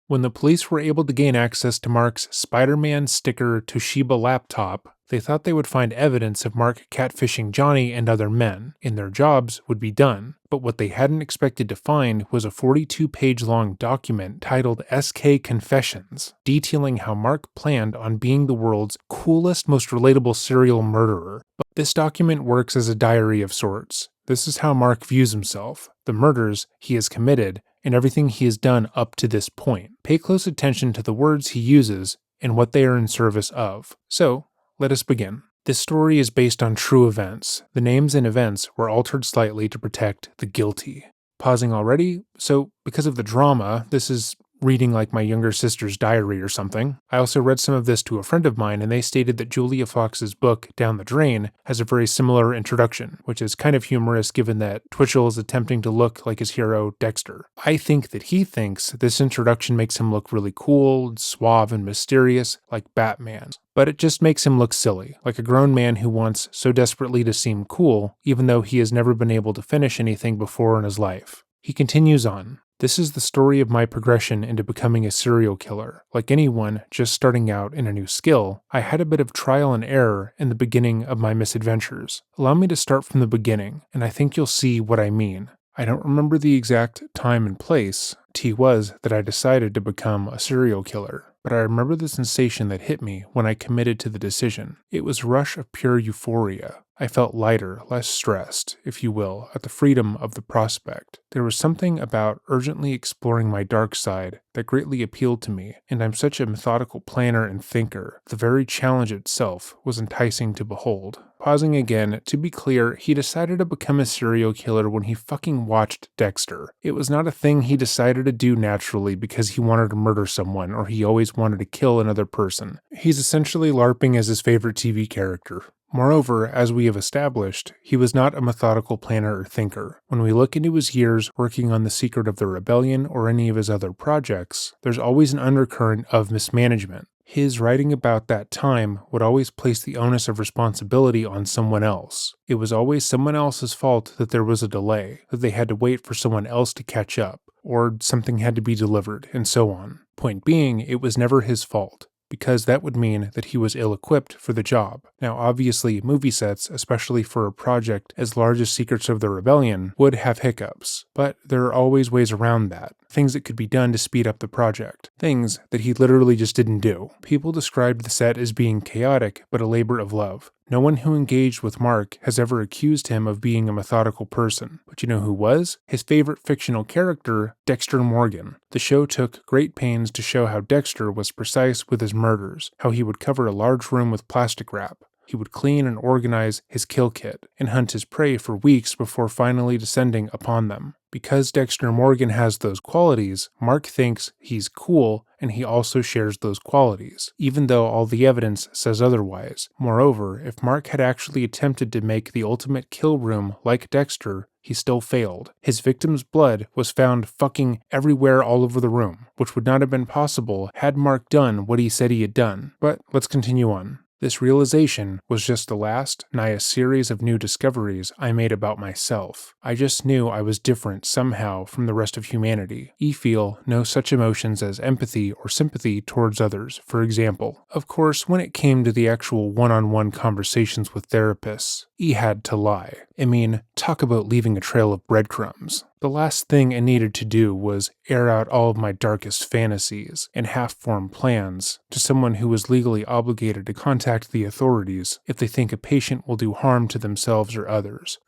When the police were able to gain access to Mark's Spider-Man sticker Toshiba laptop, they thought they would find evidence of Mark catfishing Johnny and other men, and their jobs would be done. But what they hadn't expected to find was a 42-page-long document titled SK Confessions, detailing how Mark planned on being the world's coolest, most relatable serial murderer. But this document works as a diary of sorts. This is how Mark views himself, the murders he has committed, and everything he has done up to this point. Pay close attention to the words he uses and what they are in service of. So, let us begin. This story is based on true events. The names and events were altered slightly to protect the guilty. Pausing already? So, because of the drama, this is reading like my younger sister's diary or something. I also read some of this to a friend of mine, and they stated that Julia Fox's book, Down the Drain, has a very similar introduction, which is kind of humorous given that Twitchell is attempting to look like his hero, Dexter. I think that he thinks this introduction makes him look really cool, suave, and mysterious, like Batman. But it just makes him look silly, like a grown man who wants so desperately to seem cool, even though he has never been able to finish anything before in his life. He continues on. This is the story of my progression into becoming a serial killer. Like anyone just starting out in a new skill, I had a bit of trial and error in the beginning of my misadventures. Allow me to start from the beginning, and I think you'll see what I mean. I don't remember the exact time and place it was that I decided to become a serial killer, but I remember the sensation that hit me when I committed to the decision. It was a rush of pure euphoria. I felt lighter, less stressed, if you will, at the freedom of the prospect. There was something about urgently exploring my dark side that greatly appealed to me, and I'm such a methodical planner and thinker. The very challenge itself was enticing to behold. Pausing again, to be clear, he decided to become a serial killer when he fucking watched Dexter. It was not a thing he decided to do naturally because he wanted to murder someone or he always wanted to kill another person. He's essentially LARPing as his favorite TV character. Moreover, as we have established, he was not a methodical planner or thinker. When we look into his years working on The Secret of the Rebellion or any of his other projects, there's always an undercurrent of mismanagement. His writing about that time would always place the onus of responsibility on someone else. It was always someone else's fault that there was a delay, that they had to wait for someone else to catch up, or something had to be delivered, and so on. Point being, it was never his fault, because that would mean that he was ill-equipped for the job. Now obviously, movie sets, especially for a project as large as Secrets of the Rebellion, would have hiccups, but there are always ways around that. Things that could be done to speed up the project. Things that he literally just didn't do. People described the set as being chaotic, but a labor of love. No one who engaged with Mark has ever accused him of being a methodical person. But you know who was? His favorite fictional character, Dexter Morgan. The show took great pains to show how Dexter was precise with his murders, how he would cover a large room with plastic wrap. He would clean and organize his kill kit, and hunt his prey for weeks before finally descending upon them. Because Dexter Morgan has those qualities, Mark thinks he's cool, and he also shares those qualities, even though all the evidence says otherwise. Moreover, if Mark had actually attempted to make the ultimate kill room like Dexter, he still failed. His victim's blood was found fucking everywhere all over the room, which would not have been possible had Mark done what he said he had done. But let's continue on. This realization was just the last, nigh a series of new discoveries I made about myself. I just knew I was different somehow from the rest of humanity. I feel no such emotions as empathy or sympathy towards others, for example. Of course, when it came to the actual one-on-one conversations with therapists, I had to lie. I mean, talk about leaving a trail of breadcrumbs. The last thing I needed to do was air out all of my darkest fantasies and half-formed plans to someone who was legally obligated to contact the authorities if they think a patient will do harm to themselves or others.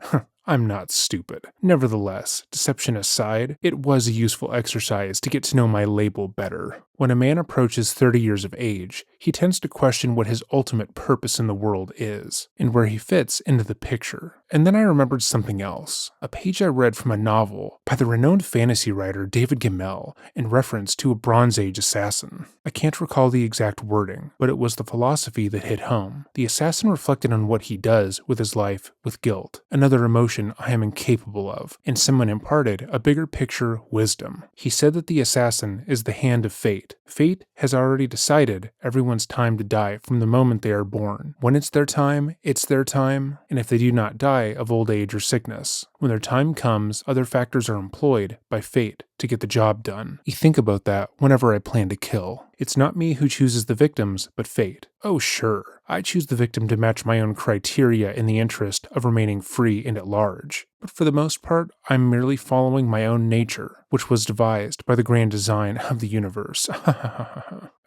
I'm not stupid. Nevertheless, deception aside, it was a useful exercise to get to know my label better. When a man approaches 30 years of age, he tends to question what his ultimate purpose in the world is, and where he fits into the picture. And then I remembered something else, a page I read from a novel by the renowned fantasy writer David Gemmell in reference to a Bronze Age assassin. I can't recall the exact wording, but it was the philosophy that hit home. The assassin reflected on what he does with his life with guilt, another emotion I am incapable of, and someone imparted a bigger picture wisdom. He said that the assassin is the hand of fate. Fate has already decided everyone's time to die from the moment they are born. When it's their time, and if they do not die of old age or sickness, when their time comes, other factors are employed by fate to get the job done. I think about that whenever I plan to kill. It's not me who chooses the victims, but fate. Oh sure, I choose the victim to match my own criteria in the interest of remaining free and at large. But for the most part, I'm merely following my own nature, which was devised by the grand design of the universe.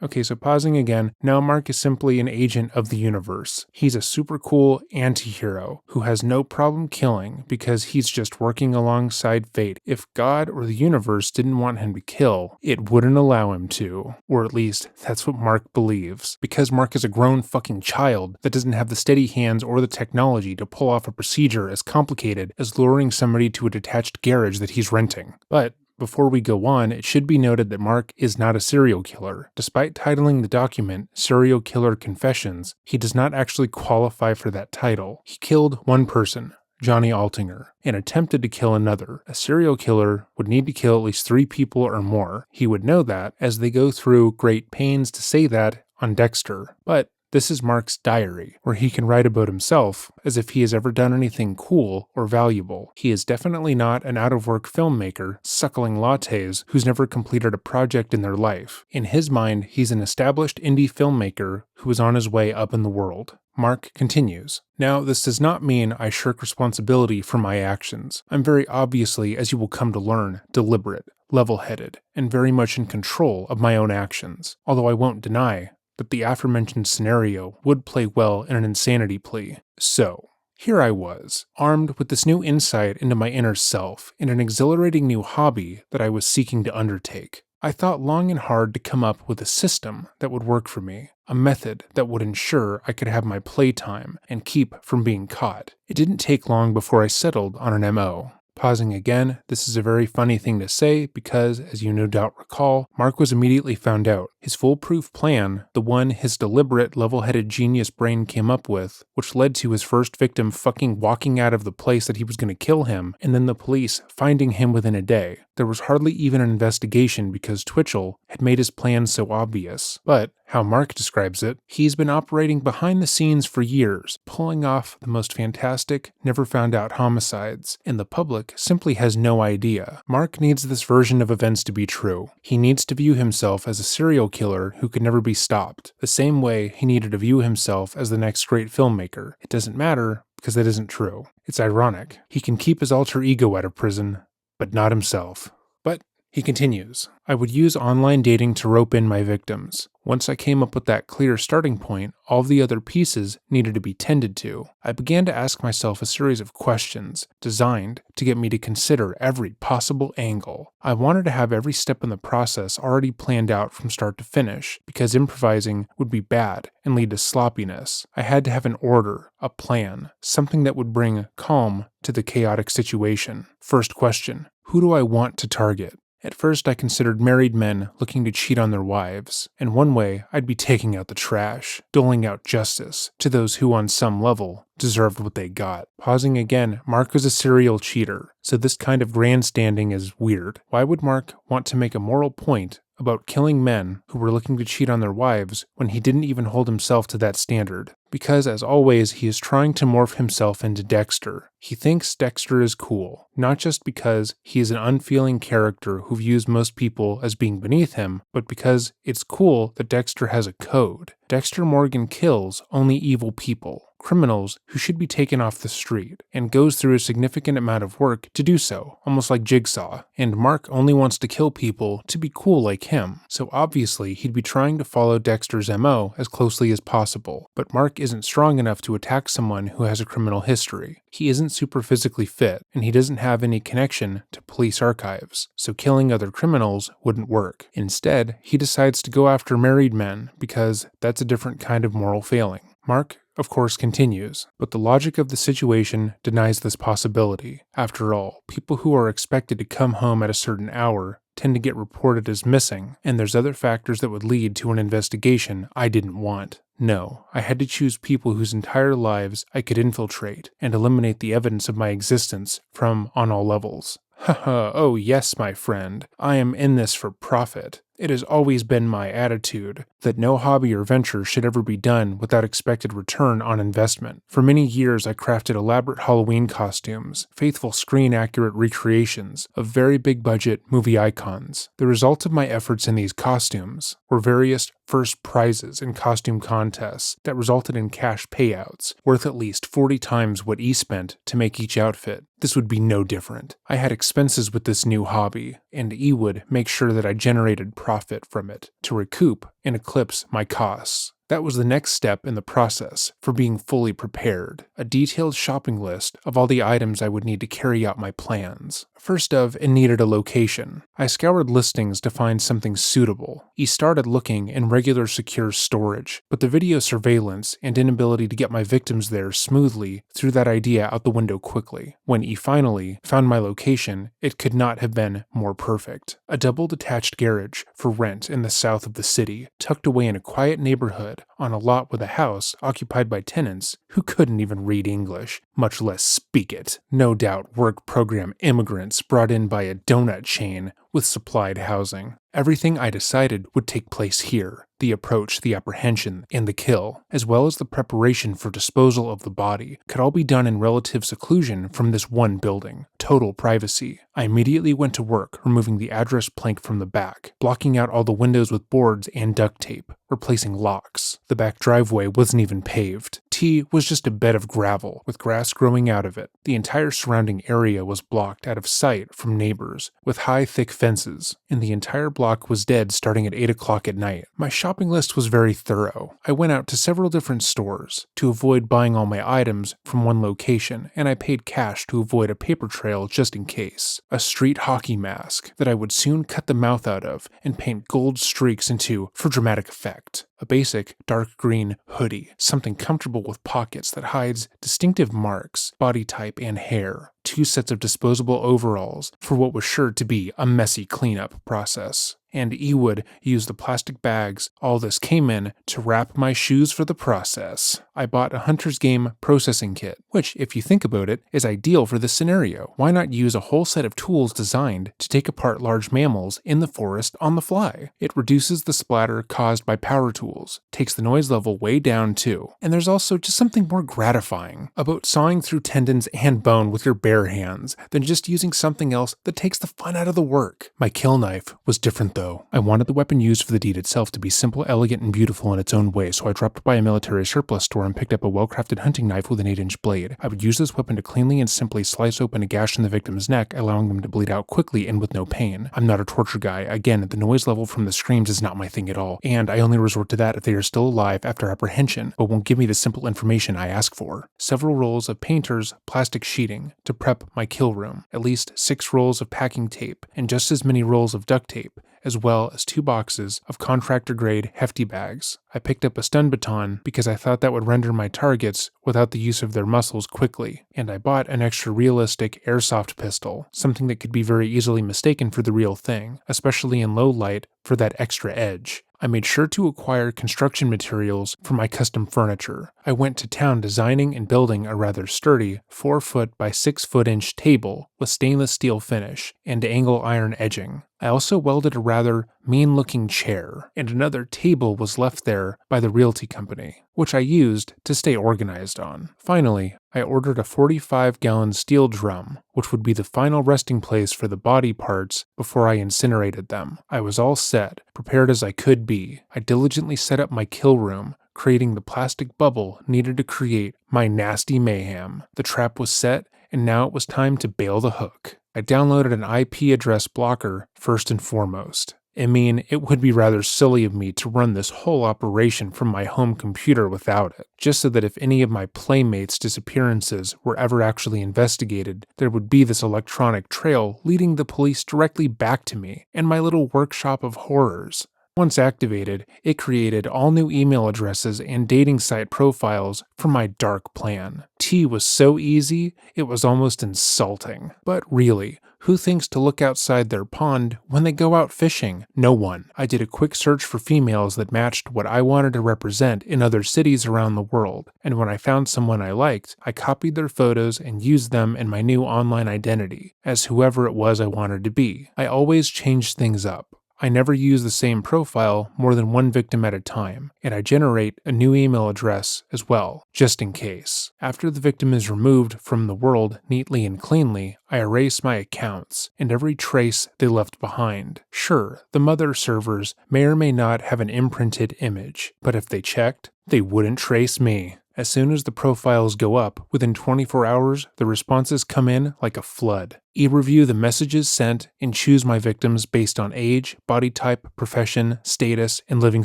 Okay, so pausing again, now Mark is simply an agent of the universe. He's a super cool anti-hero who has no problem killing because he's just working alongside fate. If God or the universe didn't want him to kill, it wouldn't allow him to. Or at least, that's what Mark believes. Because Mark is a grown fucking child that doesn't have the steady hands or the technology to pull off a procedure as complicated as luring somebody to a detached garage that he's renting. But before we go on, it should be noted that Mark is not a serial killer. Despite titling the document Serial Killer Confessions, he does not actually qualify for that title. He killed one person, Johnny Altinger, and attempted to kill another. A serial killer would need to kill at least 3 people or more. He would know that, as they go through great pains to say that on Dexter. But this is Mark's diary, where he can write about himself as if he has ever done anything cool or valuable. He is definitely not an out-of-work filmmaker suckling lattes who's never completed a project in their life. In his mind, he's an established indie filmmaker who is on his way up in the world. Mark continues. Now, this does not mean I shirk responsibility for my actions. I'm very obviously, as you will come to learn, deliberate, level-headed, and very much in control of my own actions, although I won't deny that the aforementioned scenario would play well in an insanity plea. So, Here I was, armed with this new insight into my inner self and an exhilarating new hobby that I was seeking to undertake. I thought long and hard to come up with a system that would work for me, a method that would ensure I could have my playtime and keep from being caught. It didn't take long before I settled on an MO. Pausing again, this is a very funny thing to say because, as you no doubt recall, Mark was immediately found out. His foolproof plan, the one his deliberate, level-headed genius brain came up with, which led to his first victim fucking walking out of the place that he was going to kill him, and then the police finding him within a day. There was hardly even an investigation because Twitchell had made his plan so obvious. But, how Mark describes it, he's been operating behind the scenes for years, pulling off the most fantastic, never-found-out homicides, and the public simply has no idea. Mark needs this version of events to be true. He needs to view himself as a serial killer who could never be stopped, the same way he needed to view himself as the next great filmmaker. It doesn't matter, because that isn't true. It's ironic. He can keep his alter ego out of prison, but not himself. But he continues, I would use online dating to rope in my victims. Once I came up with that clear starting point, all the other pieces needed to be tended to. I began to ask myself a series of questions designed to get me to consider every possible angle. I wanted to have every step in the process already planned out from start to finish, because improvising would be bad and lead to sloppiness. I had to have an order, a plan, something that would bring calm to the chaotic situation. First question, who do I want to target? At first, I considered married men looking to cheat on their wives, and one way I'd be taking out the trash, doling out justice to those who, on some level, deserved what they got. Pausing again, Mark was a serial cheater, so this kind of grandstanding is weird. Why would Mark want to make a moral point about killing men who were looking to cheat on their wives when he didn't even hold himself to that standard? Because, as always, he is trying to morph himself into Dexter. He thinks Dexter is cool, not just because he is an unfeeling character who views most people as being beneath him, but because it's cool that Dexter has a code. Dexter Morgan kills only evil people, criminals who should be taken off the street, and goes through a significant amount of work to do so, almost like Jigsaw. And Mark only wants to kill people to be cool like him, so obviously he'd be trying to follow Dexter's MO as closely as possible. But Mark isn't strong enough to attack someone who has a criminal history. He isn't super physically fit, and he doesn't have any connection to police archives, so killing other criminals wouldn't work. Instead, he decides to go after married men because that's a different kind of moral failing. Mark, of course, continues, but the logic of the situation denies this possibility. After all, people who are expected to come home at a certain hour tend to get reported as missing, and there's other factors that would lead to an investigation I didn't want. No, I had to choose people whose entire lives I could infiltrate and eliminate the evidence of my existence from on all levels. Haha, oh yes, my friend, I am in this for profit. It has always been my attitude that no hobby or venture should ever be done without expected return on investment. For many years, I crafted elaborate Halloween costumes, faithful screen-accurate recreations of very big-budget movie icons. The result of my efforts in these costumes were various first prizes in costume contests that resulted in cash payouts worth at least 40 times what E spent to make each outfit. This would be no different. I had expenses with this new hobby, and E would make sure that I generated profit from it to recoup and eclipse my costs. That was the next step in the process for being fully prepared, a detailed shopping list of all the items I would need to carry out my plans. First of, it needed a location. I scoured listings to find something suitable. He started looking in regular secure storage, but the video surveillance and inability to get my victims there smoothly threw that idea out the window quickly. When he finally found my location, it could not have been more perfect. A double detached garage for rent in the south of the city, tucked away in a quiet neighborhood on a lot with a house occupied by tenants who couldn't even read English, much less speak it. No doubt work program immigrants brought in by a donut chain with supplied housing. Everything I decided would take place here. The approach, the apprehension, and the kill, as well as the preparation for disposal of the body, could all be done in relative seclusion from this one building. Total privacy. I immediately went to work removing the address plank from the back, blocking out all the windows with boards and duct tape, replacing locks. The back driveway wasn't even paved. T was just a bed of gravel with grass growing out of it. The entire surrounding area was blocked out of sight from neighbors, with high, thick fences, and the entire block was dead starting at 8 o'clock at night. My shopping list was very thorough. I went out to several different stores to avoid buying all my items from one location, and I paid cash to avoid a paper trail just in case. A street hockey mask that I would soon cut the mouth out of and paint gold streaks into for dramatic effect. A basic dark green hoodie, something comfortable with pockets that hides distinctive marks, body type, and hair. 2 sets of disposable overalls for what was sure to be a messy cleanup process. And E would use the plastic bags all this came in to wrap my shoes for the process. I bought a hunter's game processing kit, which, if you think about it, is ideal for this scenario. Why not use a whole set of tools designed to take apart large mammals in the forest on the fly? It reduces the splatter caused by power tools, takes the noise level way down too, and there's also just something more gratifying about sawing through tendons and bone with your bare hands than just using something else that takes the fun out of the work. My kill knife was different though. I wanted the weapon used for the deed itself to be simple, elegant, and beautiful in its own way, so I dropped by a military surplus store and picked up a well-crafted hunting knife with an 8-inch blade. I would use this weapon to cleanly and simply slice open a gash in the victim's neck, allowing them to bleed out quickly and with no pain. I'm not a torture guy. Again, the noise level from the screams is not my thing at all, and I only resort to that if they are still alive after apprehension, but won't give me the simple information I ask for. Several rolls of painter's plastic sheeting to prep my kill room, at least 6 rolls of packing tape, and just as many rolls of duct tape, as well as 2 boxes of contractor-grade hefty bags. I picked up a stun baton because I thought that would render my targets without the use of their muscles quickly, and I bought an extra realistic airsoft pistol, something that could be very easily mistaken for the real thing, especially in low light for that extra edge. I made sure to acquire construction materials for my custom furniture. I went to town designing and building a rather sturdy 4-foot by 6-foot-inch table with stainless steel finish and angle iron edging. I also welded a rather mean-looking chair, and another table was left there by the realty company, which I used to stay organized on. Finally, I ordered a 45-gallon steel drum, which would be the final resting place for the body parts before I incinerated them. I was all set, prepared as I could be. I diligently set up my kill room, creating the plastic bubble needed to create my nasty mayhem. The trap was set, and now it was time to bail the hook. I downloaded an IP address blocker first and foremost. I mean, it would be rather silly of me to run this whole operation from my home computer without it, just so that if any of my playmates' disappearances were ever actually investigated, there would be this electronic trail leading the police directly back to me and my little workshop of horrors. Once activated, it created all new email addresses and dating site profiles for my dark plan. T was so easy, it was almost insulting. But really, who thinks to look outside their pond when they go out fishing? No one. I did a quick search for females that matched what I wanted to represent in other cities around the world, and when I found someone I liked, I copied their photos and used them in my new online identity, as whoever it was I wanted to be. I always changed things up. I never use the same profile more than one victim at a time, and I generate a new email address as well, just in case. After the victim is removed from the world neatly and cleanly, I erase my accounts and every trace they left behind. Sure, the mother servers may or may not have an imprinted image, but if they checked, they wouldn't trace me. As soon as the profiles go up, within 24 hours, the responses come in like a flood. E-review the messages sent and choose my victims based on age, body type, profession, status, and living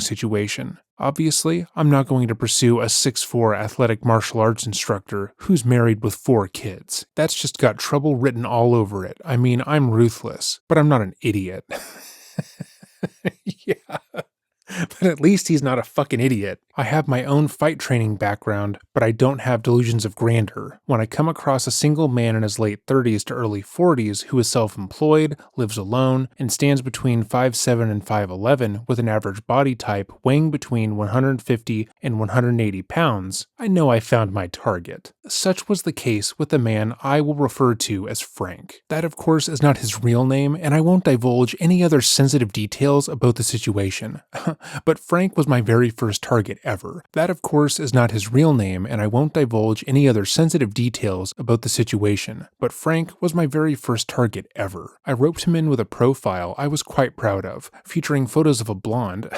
situation. Obviously, I'm not going to pursue a 6'4" athletic martial arts instructor who's married with 4 kids. That's just got trouble written all over it. I mean, I'm ruthless, but I'm not an idiot. Yeah. But at least he's not a fucking idiot. I have my own fight training background, but I don't have delusions of grandeur. When I come across a single man in his late 30s to early 40s who is self-employed, lives alone, and stands between 5'7" and 5'11" with an average body type weighing between 150 and 180 pounds, I know I found my target. Such was the case with the man I will refer to as Frank. That, of course, is not his real name, and I won't divulge any other sensitive details about the situation. But Frank was my very first target ever. That, of course, is not his real name, and I won't divulge any other sensitive details about the situation. But Frank was my very first target ever. I roped him in with a profile I was quite proud of, featuring photos of a blonde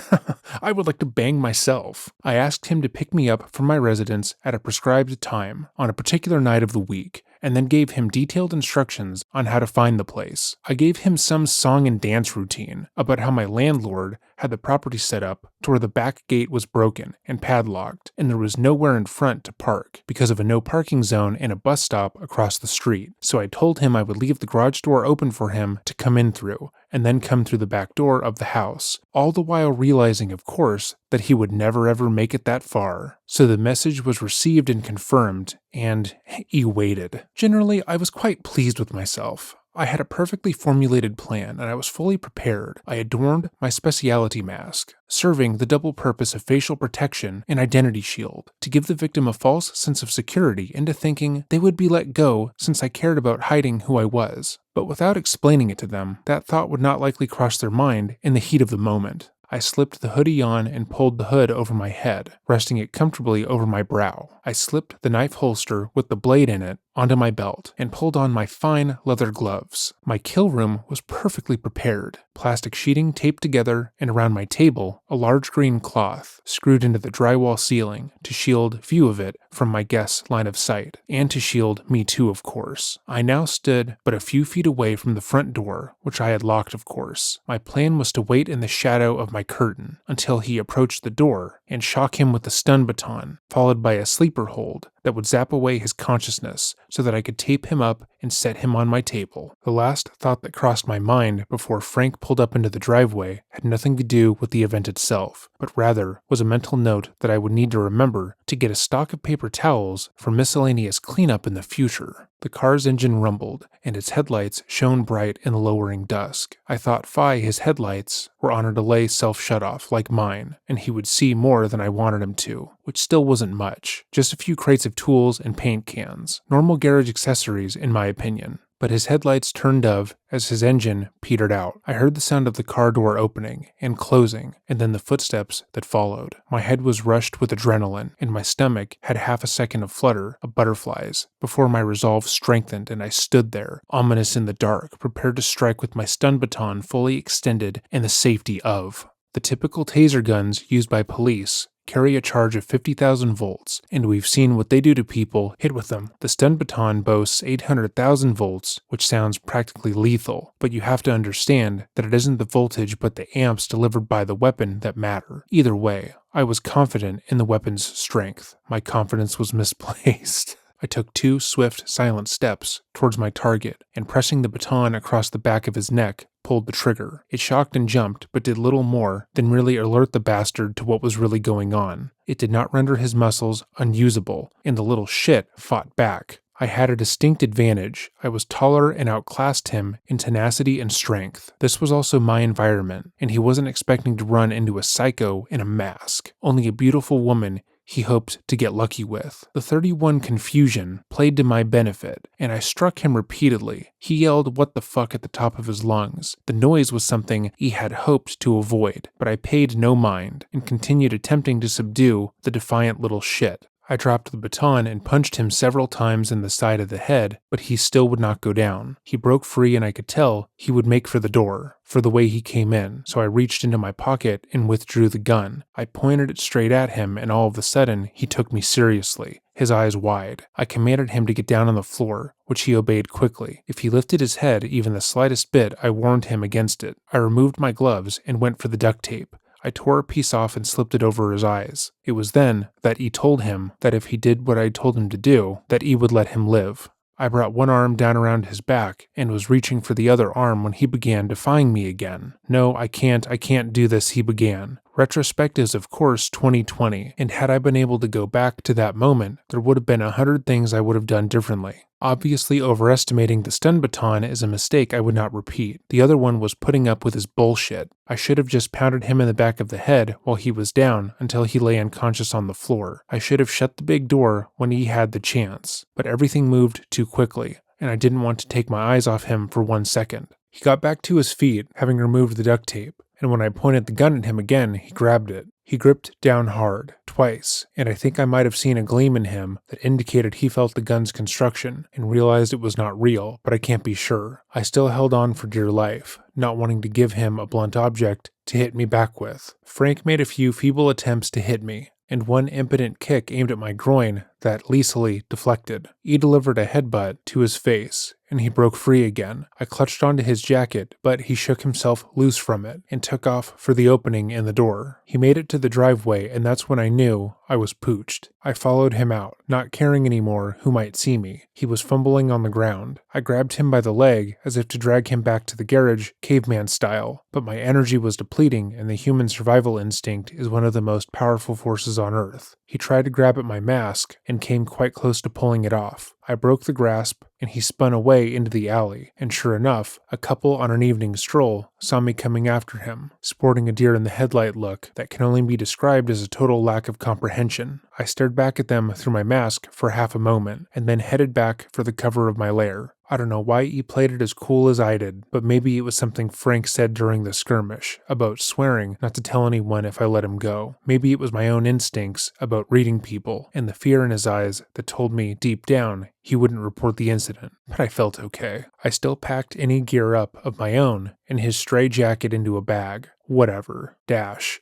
I would like to bang myself. I asked asked him to pick me up from my residence at a prescribed time on a particular night of the week, and then gave him detailed instructions on how to find the place. I gave him some song and dance routine about how my landlord had the property set up to where the back gate was broken and padlocked, and there was nowhere in front to park because of a no parking zone and a bus stop across the street. So I told him I would leave the garage door open for him to come in through, and then come through the back door of the house, all the while realizing, of course, that he would never ever make it that far. So the message was received and confirmed, and he waited. Generally, I was quite pleased with myself. I had a perfectly formulated plan, and I was fully prepared. I adorned my specialty mask, serving the double purpose of facial protection and identity shield, to give the victim a false sense of security into thinking they would be let go since I cared about hiding who I was. But without explaining it to them, that thought would not likely cross their mind in the heat of the moment. I slipped the hoodie on and pulled the hood over my head, resting it comfortably over my brow. I slipped the knife holster with the blade in it onto my belt and pulled on my fine leather gloves. My kill room was perfectly prepared. Plastic sheeting taped together, and around my table, a large green cloth screwed into the drywall ceiling to shield view of it from my guest's line of sight, and to shield me too, of course. I now stood but a few feet away from the front door, which I had locked, of course. My plan was to wait in the shadow of my curtain until he approached the door and shock him with the stun baton, followed by a sleeper hold that would zap away his consciousness so that I could tape him up and set him on my table. The last thought that crossed my mind before Frank pulled up into the driveway had nothing to do with the event itself, but rather was a mental note that I would need to remember to get a stock of paper towels for miscellaneous cleanup in the future. The car's engine rumbled, and its headlights shone bright in the lowering dusk. I thought his headlights were on a delay self-shutoff like mine, and he would see more than I wanted him to, which still wasn't much. Just a few crates of tools and paint cans. Normal garage accessories, in my opinion. But his headlights turned as his engine petered out. I heard the sound of the car door opening and closing, and then the footsteps that followed. My head was rushed with adrenaline, and my stomach had half a second of flutter of butterflies before my resolve strengthened, and I stood there, ominous in the dark, prepared to strike with my stun baton fully extended in the safety of. The typical taser guns used by police carry a charge of 50,000 volts, and we've seen what they do to people hit with them. The stun baton boasts 800,000 volts, which sounds practically lethal, but you have to understand that it isn't the voltage but the amps delivered by the weapon that matter. Either way, I was confident in the weapon's strength. My confidence was misplaced. I took 2 swift, silent steps towards my target, and pressing the baton across the back of his neck, pulled the trigger. It shocked and jumped, but did little more than really alert the bastard to what was really going on. It did not render his muscles unusable, and the little shit fought back. I had a distinct advantage. I was taller and outclassed him in tenacity and strength. This was also my environment, and he wasn't expecting to run into a psycho in a mask. Only a beautiful woman he hoped to get lucky with. The 31 confusion played to my benefit, and I struck him repeatedly. He yelled "what the fuck" at the top of his lungs. The noise was something he had hoped to avoid, but I paid no mind, and continued attempting to subdue the defiant little shit. I dropped the baton and punched him several times in the side of the head, but he still would not go down. He broke free, and I could tell he would make for the door, for the way he came in, so I reached into my pocket and withdrew the gun. I pointed it straight at him, and all of a sudden, he took me seriously, his eyes wide. I commanded him to get down on the floor, which he obeyed quickly. If he lifted his head even the slightest bit, I warned him against it. I removed my gloves and went for the duct tape. I tore a piece off and slipped it over his eyes. It was then that E told him that if he did what I told him to do, that E would let him live. I brought one arm down around his back and was reaching for the other arm when he began defying me again. "No, I can't do this," he began. Retrospectives, of course, 2020, and had I been able to go back to that moment, there would have been 100 things I would have done differently. Obviously, overestimating the stun baton is a mistake I would not repeat. The other one was putting up with his bullshit. I should have just pounded him in the back of the head while he was down until he lay unconscious on the floor. I should have shut the big door when he had the chance, but everything moved too quickly, and I didn't want to take my eyes off him for 1 second. He got back to his feet, having removed the duct tape, and when I pointed the gun at him again, he grabbed it. He gripped down hard, twice, and I think I might have seen a gleam in him that indicated he felt the gun's construction and realized it was not real, but I can't be sure. I still held on for dear life, not wanting to give him a blunt object to hit me back with. Frank made a few feeble attempts to hit me, and one impotent kick aimed at my groin that lethally deflected. E delivered a headbutt to his face, and he broke free again. I clutched onto his jacket, but he shook himself loose from it and took off for the opening in the door. He made it to the driveway, and that's when I knew I was pooched. I followed him out, not caring anymore who might see me. He was fumbling on the ground. I grabbed him by the leg as if to drag him back to the garage, caveman style, but my energy was depleting, and the human survival instinct is one of the most powerful forces on Earth. He tried to grab at my mask and came quite close to pulling it off. I broke the grasp, and he spun away into the alley, and sure enough, a couple on an evening stroll saw me coming after him, sporting a deer in the headlight look that can only be described as a total lack of comprehension. I stared back at them through my mask for half a moment, and then headed back for the cover of my lair. I don't know why he played it as cool as I did, but maybe it was something Frank said during the skirmish, about swearing not to tell anyone if I let him go. Maybe it was my own instincts about reading people, and the fear in his eyes that told me deep down he wouldn't report the incident. But I felt okay. I still packed any gear up of my own, and his stray jacket into a bag. Whatever.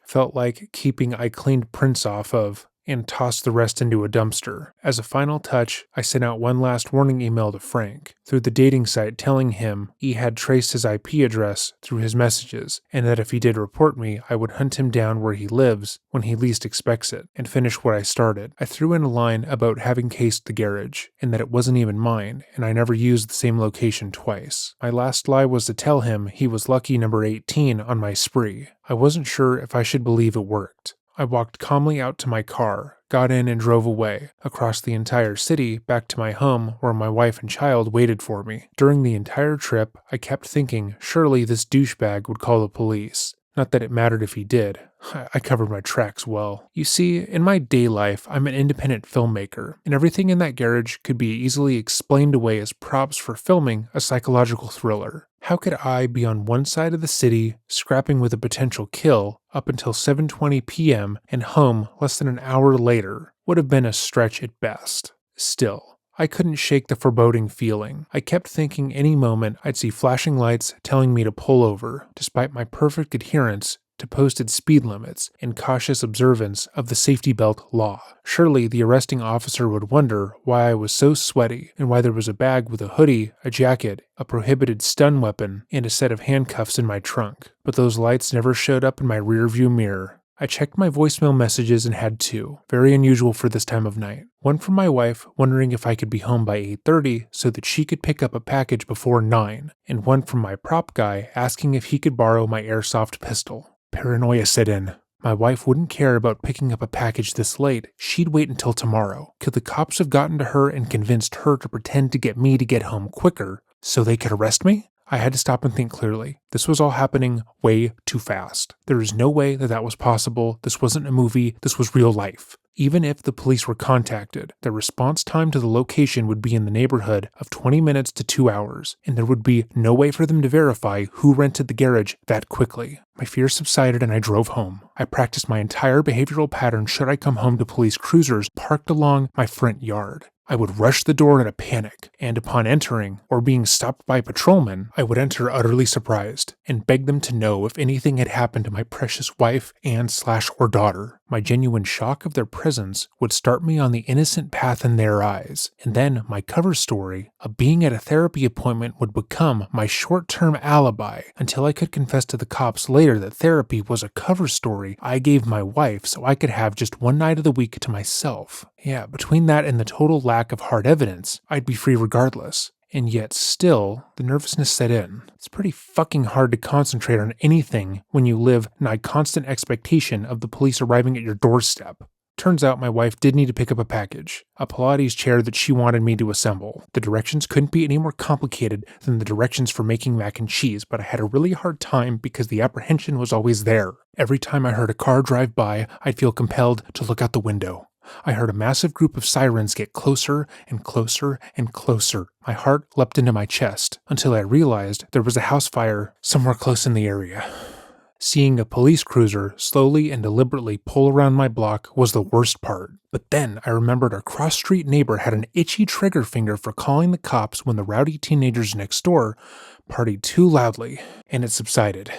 Felt like keeping I cleaned prints off of, and tossed the rest into a dumpster. As a final touch, I sent out one last warning email to Frank through the dating site telling him he had traced his IP address through his messages, and that if he did report me, I would hunt him down where he lives when he least expects it, and finish what I started. I threw in a line about having cased the garage, and that it wasn't even mine, and I never used the same location twice. My last lie was to tell him he was lucky number 18 on my spree. I wasn't sure if I should believe it worked. I walked calmly out to my car, got in and drove away, across the entire city, back to my home where my wife and child waited for me. During the entire trip, I kept thinking surely this douchebag would call the police. Not that it mattered if he did. I covered my tracks well. You see, in my day life, I'm an independent filmmaker, and everything in that garage could be easily explained away as props for filming a psychological thriller. How could I be on one side of the city, scrapping with a potential kill, up until 7:20 p.m. and home less than an hour later? Would have been a stretch at best. Still, I couldn't shake the foreboding feeling. I kept thinking any moment I'd see flashing lights telling me to pull over, despite my perfect adherence to posted speed limits and cautious observance of the safety belt law. Surely the arresting officer would wonder why I was so sweaty and why there was a bag with a hoodie, a jacket, a prohibited stun weapon, and a set of handcuffs in my trunk. But those lights never showed up in my rearview mirror. I checked my voicemail messages and had two, very unusual for this time of night. One from my wife, wondering if I could be home by 8:30 so that she could pick up a package before 9, and one from my prop guy asking if he could borrow my airsoft pistol. Paranoia set in. My wife wouldn't care about picking up a package this late. She'd wait until tomorrow. Could the cops have gotten to her and convinced her to pretend to get me to get home quicker so they could arrest me? I had to stop and think clearly. This was all happening way too fast. There is no way that was possible. This wasn't a movie. This was real life. Even if the police were contacted, the response time to the location would be in the neighborhood of 20 minutes to 2 hours, and there would be no way for them to verify who rented the garage that quickly. My fears subsided and I drove home. I practiced my entire behavioral pattern should I come home to police cruisers parked along my front yard. I would rush the door in a panic, and upon entering, or being stopped by a patrolman, I would enter utterly surprised, and beg them to know if anything had happened to my precious wife and/or daughter. My genuine shock of their presence would start me on the innocent path in their eyes, and then my cover story of being at a therapy appointment would become my short-term alibi until I could confess to the cops later that therapy was a cover story I gave my wife so I could have just one night of the week to myself. Yeah, between that and the total lack of hard evidence, I'd be free regardless. And yet still, the nervousness set in. It's pretty fucking hard to concentrate on anything when you live in a constant expectation of the police arriving at your doorstep. Turns out my wife did need to pick up a package, a Pilates chair that she wanted me to assemble. The directions couldn't be any more complicated than the directions for making mac and cheese, but I had a really hard time because the apprehension was always there. Every time I heard a car drive by, I'd feel compelled to look out the window. I heard a massive group of sirens get closer and closer and closer. My heart leapt into my chest until I realized there was a house fire somewhere close in the area. Seeing a police cruiser slowly and deliberately pull around my block was the worst part. But then I remembered our cross-street neighbor had an itchy trigger finger for calling the cops when the rowdy teenagers next door partied too loudly, and it subsided.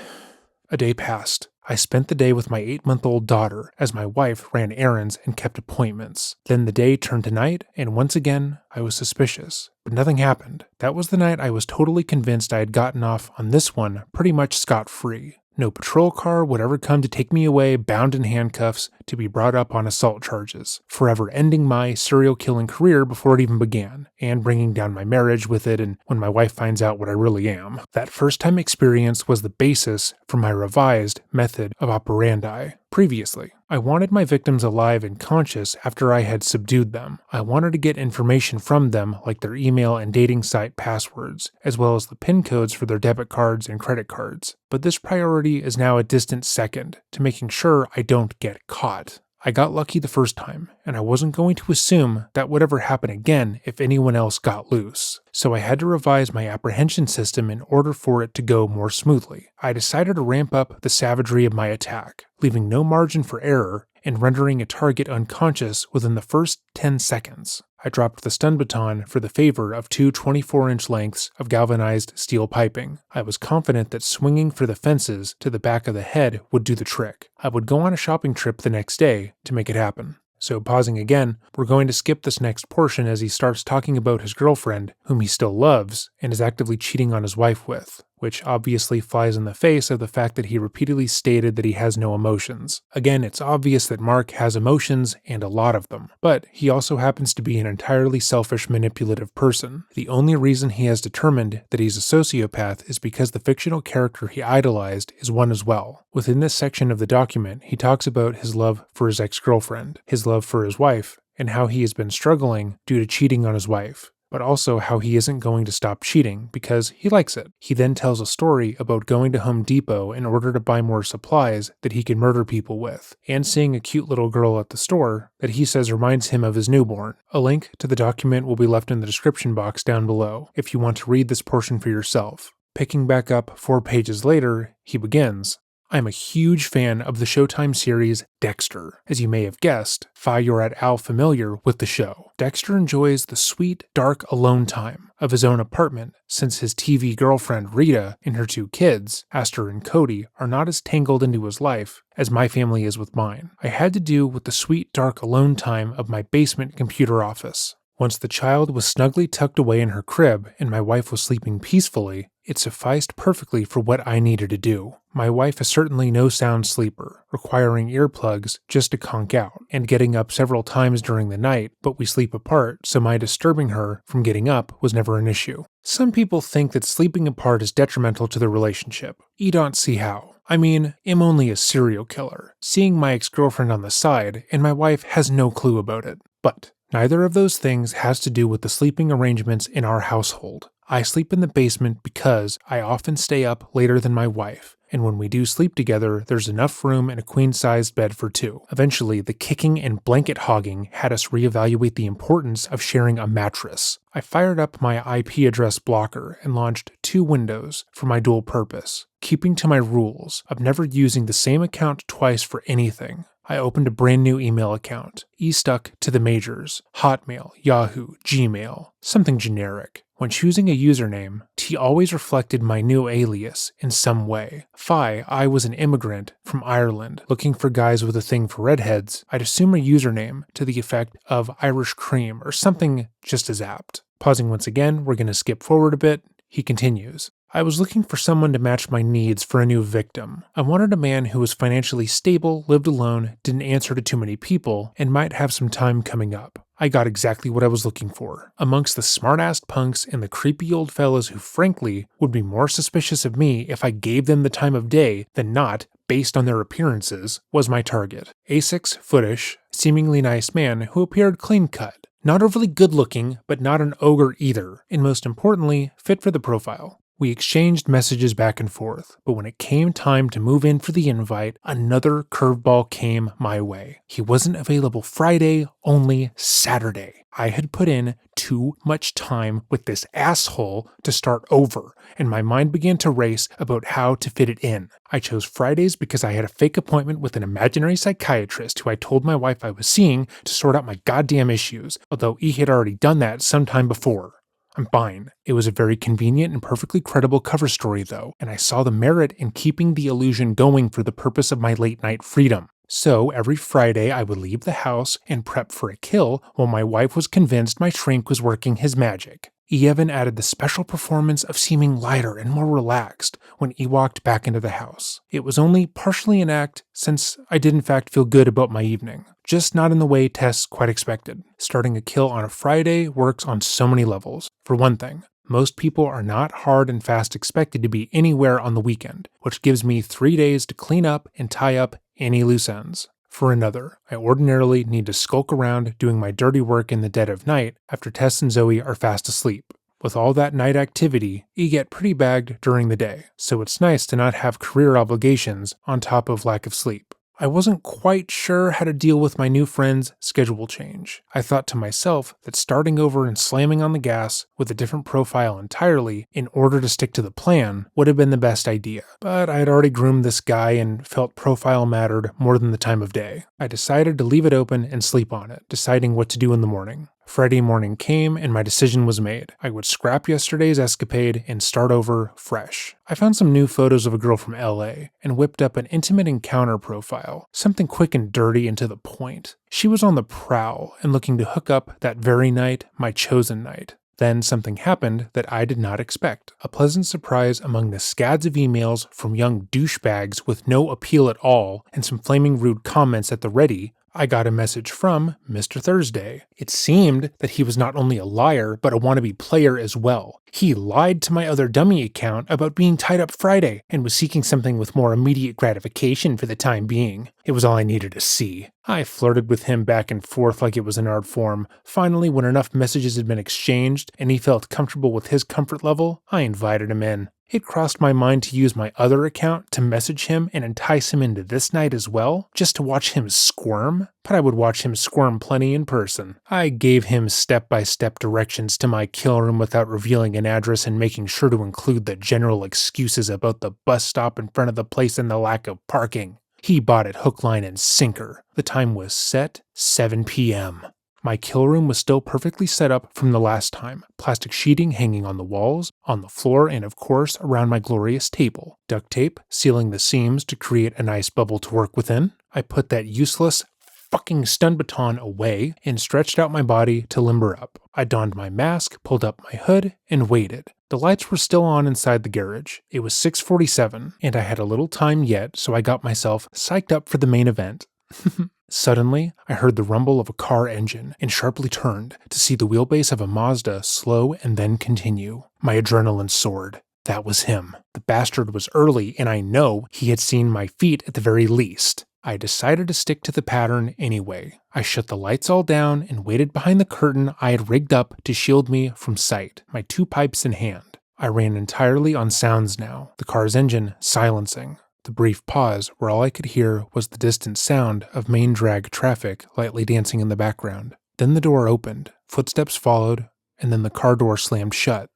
A day passed. I spent the day with my 8-month-old daughter as my wife ran errands and kept appointments. Then the day turned to night, and once again, I was suspicious. But nothing happened. That was the night I was totally convinced I had gotten off on this one pretty much scot-free. No patrol car would ever come to take me away bound in handcuffs to be brought up on assault charges, forever ending my serial killing career before it even began, and bringing down my marriage with it and when my wife finds out what I really am. That first-time experience was the basis for my revised method of operandi. Previously, I wanted my victims alive and conscious after I had subdued them. I wanted to get information from them like their email and dating site passwords, as well as the PIN codes for their debit cards and credit cards. But this priority is now a distant second to making sure I don't get caught. I got lucky the first time, and I wasn't going to assume that would ever happen again if anyone else got loose. So I had to revise my apprehension system in order for it to go more smoothly. I decided to ramp up the savagery of my attack, leaving no margin for error and rendering a target unconscious within the first 10 seconds. I dropped the stun baton for the favor of 2 24-inch lengths of galvanized steel piping. I was confident that swinging for the fences to the back of the head would do the trick. I would go on a shopping trip the next day to make it happen. So pausing again, we're going to skip this next portion as he starts talking about his girlfriend, whom he still loves, and is actively cheating on his wife with, which obviously flies in the face of the fact that he repeatedly stated that he has no emotions. Again, it's obvious that Mark has emotions, and a lot of them, but he also happens to be an entirely selfish, manipulative person. The only reason he has determined that he's a sociopath is because the fictional character he idolized is one as well. Within this section of the document, he talks about his love for his ex-girlfriend, his love for his wife, and how he has been struggling due to cheating on his wife, but also how he isn't going to stop cheating because he likes it. He then tells a story about going to Home Depot in order to buy more supplies that he can murder people with, and seeing a cute little girl at the store that he says reminds him of his newborn. A link to the document will be left in the description box down below if you want to read this portion for yourself. Picking back up 4 pages later, he begins, I'm a huge fan of the Showtime series Dexter. As you may have guessed, you're at Al familiar with the show. Dexter enjoys the sweet, dark alone time of his own apartment since his TV girlfriend Rita and her 2 kids, Astor and Cody, are not as tangled into his life as my family is with mine. I had to do with the sweet, dark alone time of my basement computer office. Once the child was snugly tucked away in her crib and my wife was sleeping peacefully, it sufficed perfectly for what I needed to do. My wife is certainly no sound sleeper, requiring earplugs just to conk out, and getting up several times during the night, but we sleep apart, so my disturbing her from getting up was never an issue. Some people think that sleeping apart is detrimental to the relationship. You don't see how. I mean, I'm only a serial killer, seeing my ex-girlfriend on the side, and my wife has no clue about it. But neither of those things has to do with the sleeping arrangements in our household. I sleep in the basement because I often stay up later than my wife, and when we do sleep together, there's enough room in a queen-sized bed for 2. Eventually, the kicking and blanket hogging had us reevaluate the importance of sharing a mattress. I fired up my IP address blocker and launched 2 windows for my dual purpose, keeping to my rules of never using the same account twice for anything. I opened a brand new email account. Stuck to the majors: Hotmail, Yahoo, Gmail, something generic. When choosing a username, T always reflected my new alias in some way. I was an immigrant from Ireland looking for guys with a thing for redheads. I'd assume a username to the effect of Irish Cream or something just as apt. Pausing once again, we're going to skip forward a bit. He continues. I was looking for someone to match my needs for a new victim. I wanted a man who was financially stable, lived alone, didn't answer to too many people, and might have some time coming up. I got exactly what I was looking for. Amongst the smart-ass punks and the creepy old fellas who frankly would be more suspicious of me if I gave them the time of day than not, based on their appearances, was my target. A 6-footish, seemingly nice man who appeared clean-cut. Not overly good-looking, but not an ogre either, and most importantly, fit for the profile. We exchanged messages back and forth, but when it came time to move in for the invite, another curveball came my way. He wasn't available Friday, only Saturday. I had put in too much time with this asshole to start over, and my mind began to race about how to fit it in. I chose Fridays because I had a fake appointment with an imaginary psychiatrist who I told my wife I was seeing to sort out my goddamn issues, although he had already done that sometime before. I'm fine. It was a very convenient and perfectly credible cover story though, and I saw the merit in keeping the illusion going for the purpose of my late night freedom. So every Friday I would leave the house and prep for a kill while my wife was convinced my shrink was working his magic. E. Evan added the special performance of seeming lighter and more relaxed when he walked back into the house. It was only partially an act since I did in fact feel good about my evening, just not in the way Tess quite expected. Starting a kill on a Friday works on so many levels. For one thing, most people are not hard and fast expected to be anywhere on the weekend, which gives me 3 days to clean up and tie up any loose ends. For another, I ordinarily need to skulk around doing my dirty work in the dead of night after Tess and Zoe are fast asleep. With all that night activity, you get pretty bagged during the day, so it's nice to not have career obligations on top of lack of sleep. I wasn't quite sure how to deal with my new friend's schedule change. I thought to myself that starting over and slamming on the gas with a different profile entirely in order to stick to the plan would have been the best idea. But I had already groomed this guy and felt profile mattered more than the time of day. I decided to leave it open and sleep on it, deciding what to do in the morning. Friday morning came and my decision was made. I would scrap yesterday's escapade and start over fresh. I found some new photos of a girl from LA and whipped up an intimate encounter profile, something quick and dirty and to the point. She was on the prowl and looking to hook up that very night, my chosen night. Then something happened that I did not expect. A pleasant surprise among the scads of emails from young douchebags with no appeal at all and some flaming rude comments at the ready. I got a message from Mr. Thursday. It seemed that he was not only a liar, but a wannabe player as well. He lied to my other dummy account about being tied up Friday and was seeking something with more immediate gratification for the time being. It was all I needed to see. I flirted with him back and forth like it was an art form. Finally, when enough messages had been exchanged and he felt comfortable with his comfort level, I invited him in. It crossed my mind to use my other account to message him and entice him into this night as well, just to watch him squirm, but I would watch him squirm plenty in person. I gave him step-by-step directions to my kill room without revealing an address and making sure to include the general excuses about the bus stop in front of the place and the lack of parking. He bought it hook, line, and sinker. The time was set, 7 p.m. My kill room was still perfectly set up from the last time. Plastic sheeting hanging on the walls, on the floor, and of course around my glorious table. Duct tape sealing the seams to create a nice bubble to work within. I put that useless fucking stun baton away and stretched out my body to limber up. I donned my mask, pulled up my hood, and waited. The lights were still on inside the garage. It was 6:47, and I had a little time yet, so I got myself psyched up for the main event. Suddenly, I heard the rumble of a car engine and sharply turned to see the wheelbase of a Mazda slow and then continue. My adrenaline soared. That was him. The bastard was early, and I know he had seen my feet at the very least. I decided to stick to the pattern anyway. I shut the lights all down and waited behind the curtain I had rigged up to shield me from sight, my 2 pipes in hand. I ran entirely on sounds now, the car's engine silencing. The brief pause where all I could hear was the distant sound of main drag traffic lightly dancing in the background. Then the door opened, footsteps followed, and then the car door slammed shut.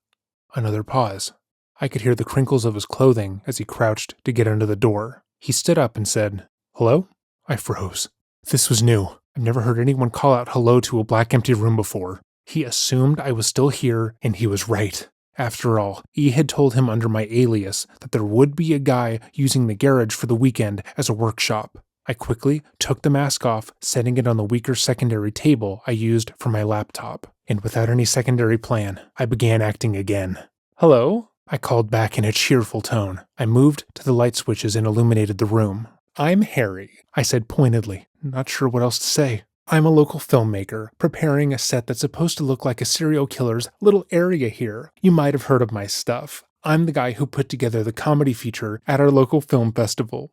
Another pause. I could hear the crinkles of his clothing as he crouched to get under the door. He stood up and said, "Hello?" I froze. This was new. I've never heard anyone call out hello to a black empty room before. He assumed I was still here, and he was right. After all, E had told him under my alias that there would be a guy using the garage for the weekend as a workshop. I quickly took the mask off, setting it on the weaker secondary table I used for my laptop. And without any secondary plan, I began acting again. "Hello?" I called back in a cheerful tone. I moved to the light switches and illuminated the room. "I'm Harry," I said pointedly, not sure what else to say. "I'm a local filmmaker, preparing a set that's supposed to look like a serial killer's little area here. You might have heard of my stuff. I'm the guy who put together the comedy feature at our local film festival."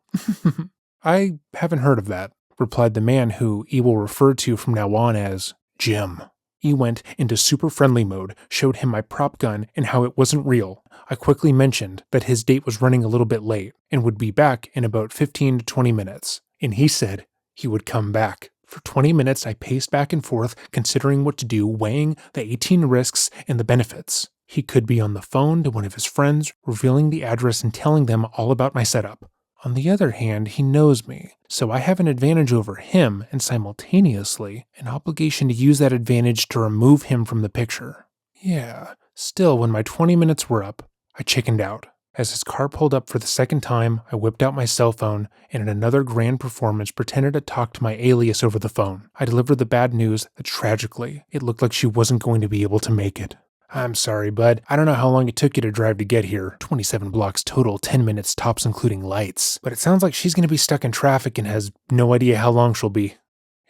"I haven't heard of that," replied the man who E will refer to from now on as Jim. E went into super friendly mode, showed him my prop gun and how it wasn't real. I quickly mentioned that his date was running a little bit late and would be back in about 15 to 20 minutes. And he said he would come back. For 20 minutes, I paced back and forth, considering what to do, weighing the 18 risks and the benefits. He could be on the phone to one of his friends, revealing the address and telling them all about my setup. On the other hand, he knows me, so I have an advantage over him and simultaneously an obligation to use that advantage to remove him from the picture. Yeah, Still, when my 20 minutes were up, I chickened out. As his car pulled up for the second time, I whipped out my cell phone and in another grand performance pretended to talk to my alias over the phone. I delivered the bad news that tragically, it looked like she wasn't going to be able to make it. I'm sorry, bud. I don't know how long it took you to drive to get here. 27 blocks total, 10 minutes tops including lights. But it sounds like she's going to be stuck in traffic and has no idea how long she'll be.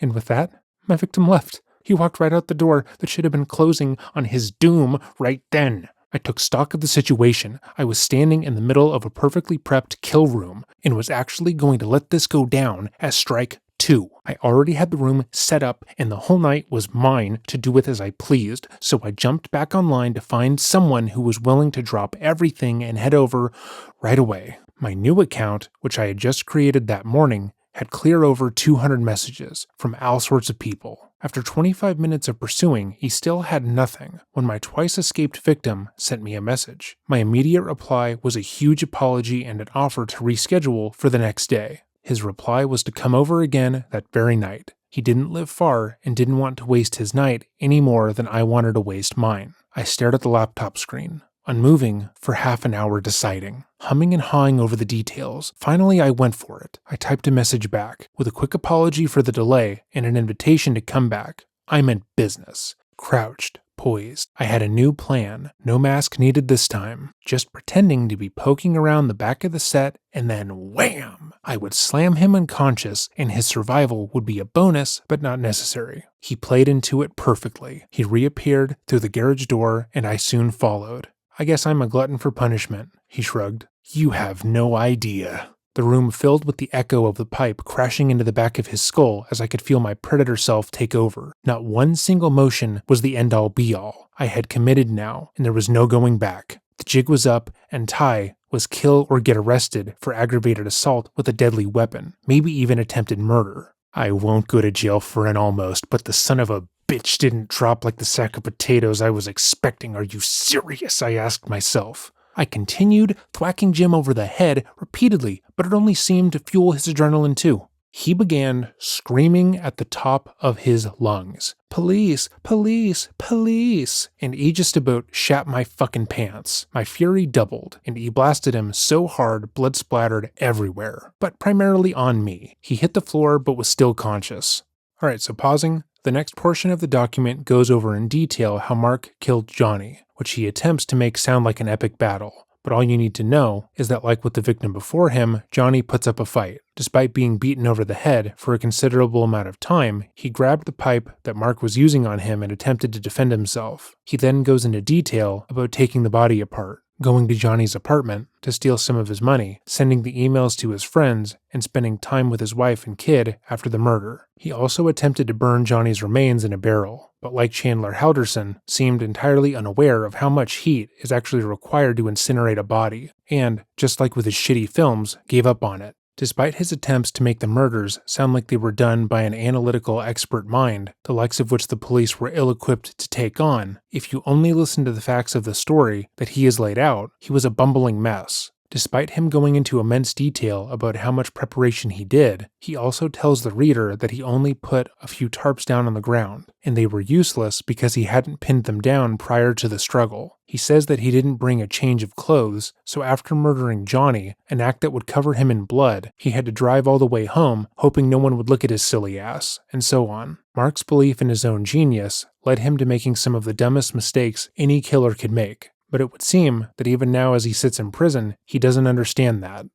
And with that, my victim left. He walked right out the door that should have been closing on his doom right then. I took stock of the situation. I was standing in the middle of a perfectly prepped kill room and was actually going to let this go down as strike 2. I already had the room set up and the whole night was mine to do with as I pleased, so I jumped back online to find someone who was willing to drop everything and head over right away. My new account, which I had just created that morning, had clear over 200 messages from all sorts of people. After 25 minutes of pursuing, he still had nothing when my twice-escaped victim sent me a message. My immediate reply was a huge apology and an offer to reschedule for the next day. His reply was to come over again that very night. He didn't live far and didn't want to waste his night any more than I wanted to waste mine. I stared at the laptop screen, unmoving for half an hour deciding, humming and hawing over the details. Finally, I went for it. I typed a message back with a quick apology for the delay and an invitation to come back. I meant business. Crouched, poised. I had a new plan. No mask needed this time. Just pretending to be poking around the back of the set and then wham! I would slam him unconscious and his survival would be a bonus but not necessary. He played into it perfectly. He reappeared through the garage door and I soon followed. I guess I'm a glutton for punishment, he shrugged. You have no idea. The room filled with the echo of the pipe crashing into the back of his skull as I could feel my predator self take over. Not one single motion was the end-all be-all. I had committed now, and there was no going back. The jig was up, and Ty was kill or get arrested for aggravated assault with a deadly weapon, maybe even attempted murder. I won't go to jail for an almost, but the son of a bitch didn't drop like the sack of potatoes I was expecting. Are you serious? I asked myself. I continued thwacking Jim over the head repeatedly, but it only seemed to fuel his adrenaline too. He began screaming at the top of his lungs. Police, police, police. And he just about shat my fucking pants. My fury doubled, and he blasted him so hard blood splattered everywhere, but primarily on me. He hit the floor but was still conscious. Alright, so pausing. The next portion of the document goes over in detail how Mark killed Johnny, which he attempts to make sound like an epic battle. But all you need to know is that like with the victim before him, Johnny puts up a fight. Despite being beaten over the head for a considerable amount of time, he grabbed the pipe that Mark was using on him and attempted to defend himself. He then goes into detail about taking the body apart, going to Johnny's apartment to steal some of his money, sending the emails to his friends, and spending time with his wife and kid after the murder. He also attempted to burn Johnny's remains in a barrel, but like Chandler Halderson, seemed entirely unaware of how much heat is actually required to incinerate a body, and, just like with his shitty films, gave up on it. Despite his attempts to make the murders sound like they were done by an analytical expert mind, the likes of which the police were ill-equipped to take on, if you only listen to the facts of the story that he has laid out, he was a bumbling mess. Despite him going into immense detail about how much preparation he did, he also tells the reader that he only put a few tarps down on the ground, and they were useless because he hadn't pinned them down prior to the struggle. He says that he didn't bring a change of clothes, so after murdering Johnny, an act that would cover him in blood, he had to drive all the way home, hoping no one would look at his silly ass, and so on. Mark's belief in his own genius led him to making some of the dumbest mistakes any killer could make. But it would seem that even now as he sits in prison, he doesn't understand that.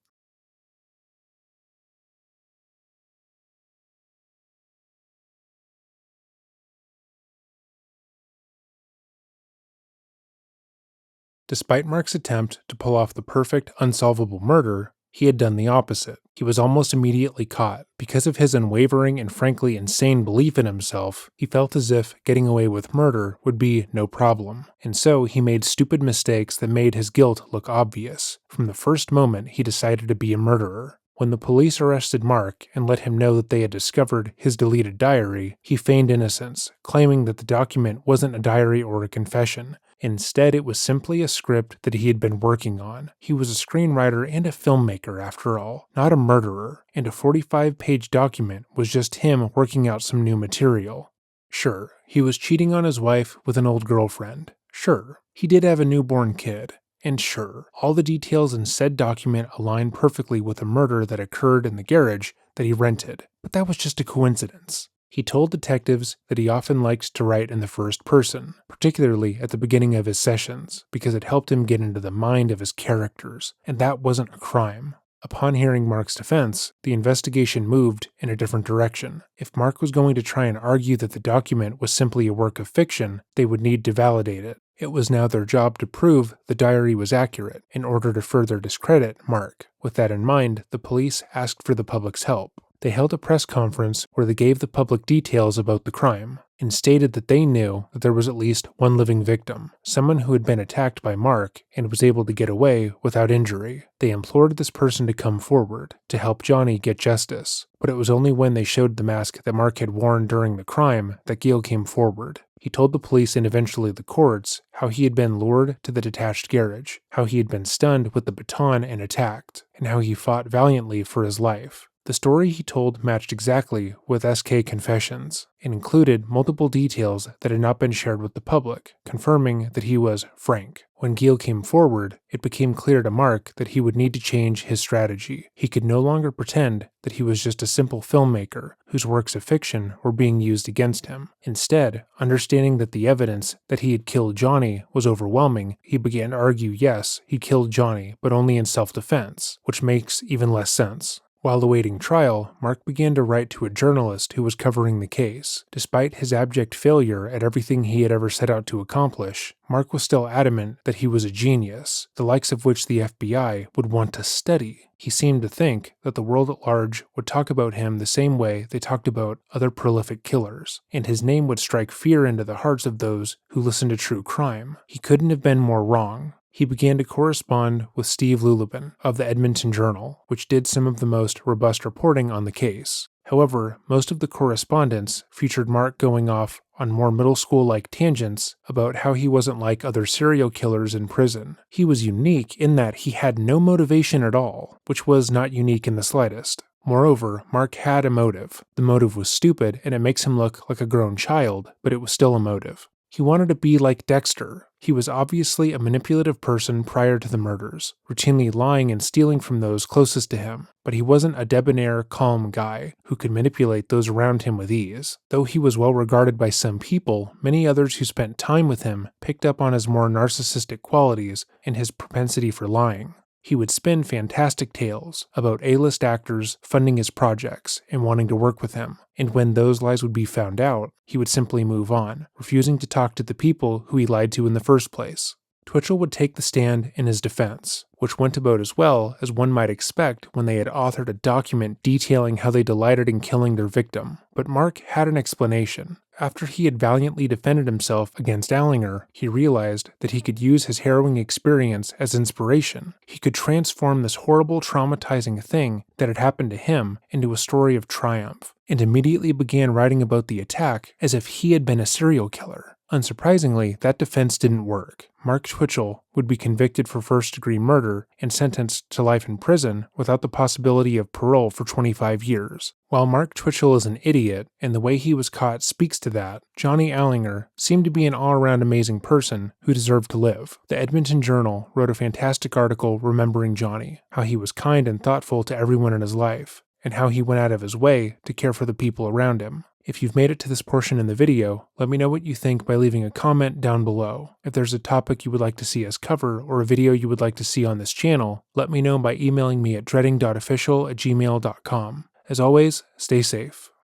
Despite Mark's attempt to pull off the perfect, unsolvable murder, he had done the opposite. He was almost immediately caught. Because of his unwavering and frankly insane belief in himself, he felt as if getting away with murder would be no problem. And so he made stupid mistakes that made his guilt look obvious. From the first moment he decided to be a murderer. When the police arrested Mark and let him know that they had discovered his deleted diary, he feigned innocence, claiming that the document wasn't a diary or a confession. Instead, it was simply a script that he had been working on. He was a screenwriter and a filmmaker, after all, not a murderer, and a 45-page document was just him working out some new material. Sure, he was cheating on his wife with an old girlfriend. Sure, he did have a newborn kid. And sure, all the details in said document align perfectly with a murder that occurred in the garage that he rented, but that was just a coincidence. He told detectives that he often liked to write in the first person, particularly at the beginning of his sessions, because it helped him get into the mind of his characters, and that wasn't a crime. Upon hearing Mark's defense, the investigation moved in a different direction. If Mark was going to try and argue that the document was simply a work of fiction, they would need to validate it. It was now their job to prove the diary was accurate in order to further discredit Mark. With that in mind, the police asked for the public's help. They held a press conference where they gave the public details about the crime and stated that they knew that there was at least one living victim, someone who had been attacked by Mark and was able to get away without injury. They implored this person to come forward to help Johnny get justice, but it was only when they showed the mask that Mark had worn during the crime that Gale came forward. He told the police and eventually the courts how he had been lured to the detached garage, how he had been stunned with the baton and attacked, and how he fought valiantly for his life. The story he told matched exactly with SK Confessions and included multiple details that had not been shared with the public, confirming that he was Frank. When Gale came forward, it became clear to Mark that he would need to change his strategy. He could no longer pretend that he was just a simple filmmaker whose works of fiction were being used against him. Instead, understanding that the evidence that he had killed Johnny was overwhelming, he began to argue yes, he killed Johnny, but only in self-defense, which makes even less sense. While awaiting trial, Mark began to write to a journalist who was covering the case. Despite his abject failure at everything he had ever set out to accomplish, Mark was still adamant that he was a genius, the likes of which the FBI would want to study. He seemed to think that the world at large would talk about him the same way they talked about other prolific killers, and his name would strike fear into the hearts of those who listened to true crime. He couldn't have been more wrong. He began to correspond with Steve Lulubin of the Edmonton Journal, which did some of the most robust reporting on the case. However, most of the correspondence featured Mark going off on more middle school-like tangents about how he wasn't like other serial killers in prison. He was unique in that he had no motivation at all, which was not unique in the slightest. Moreover, Mark had a motive. The motive was stupid, and it makes him look like a grown child, but it was still a motive. He wanted to be like Dexter. He was obviously a manipulative person prior to the murders, routinely lying and stealing from those closest to him, but he wasn't a debonair, calm guy who could manipulate those around him with ease. Though he was well regarded by some people, many others who spent time with him picked up on his more narcissistic qualities and his propensity for lying. He would spin fantastic tales about A-list actors funding his projects and wanting to work with him, and when those lies would be found out, he would simply move on, refusing to talk to the people who he lied to in the first place. Twitchell would take the stand in his defense, which went about as well as one might expect when they had authored a document detailing how they delighted in killing their victim. But Mark had an explanation. After he had valiantly defended himself against Altinger, he realized that he could use his harrowing experience as inspiration. He could transform this horrible, traumatizing thing that had happened to him into a story of triumph, and immediately began writing about the attack as if he had been a serial killer. Unsurprisingly, that defense didn't work. Mark Twitchell would be convicted for first-degree murder and sentenced to life in prison without the possibility of parole for 25 years. While Mark Twitchell is an idiot, and the way he was caught speaks to that, Johnny Altinger seemed to be an all-around amazing person who deserved to live. The Edmonton Journal wrote a fantastic article remembering Johnny, how he was kind and thoughtful to everyone in his life, and how he went out of his way to care for the people around him. If you've made it to this portion in the video, let me know what you think by leaving a comment down below. If there's a topic you would like to see us cover or a video you would like to see on this channel, let me know by emailing me at dreading.official@gmail.com. As always, stay safe.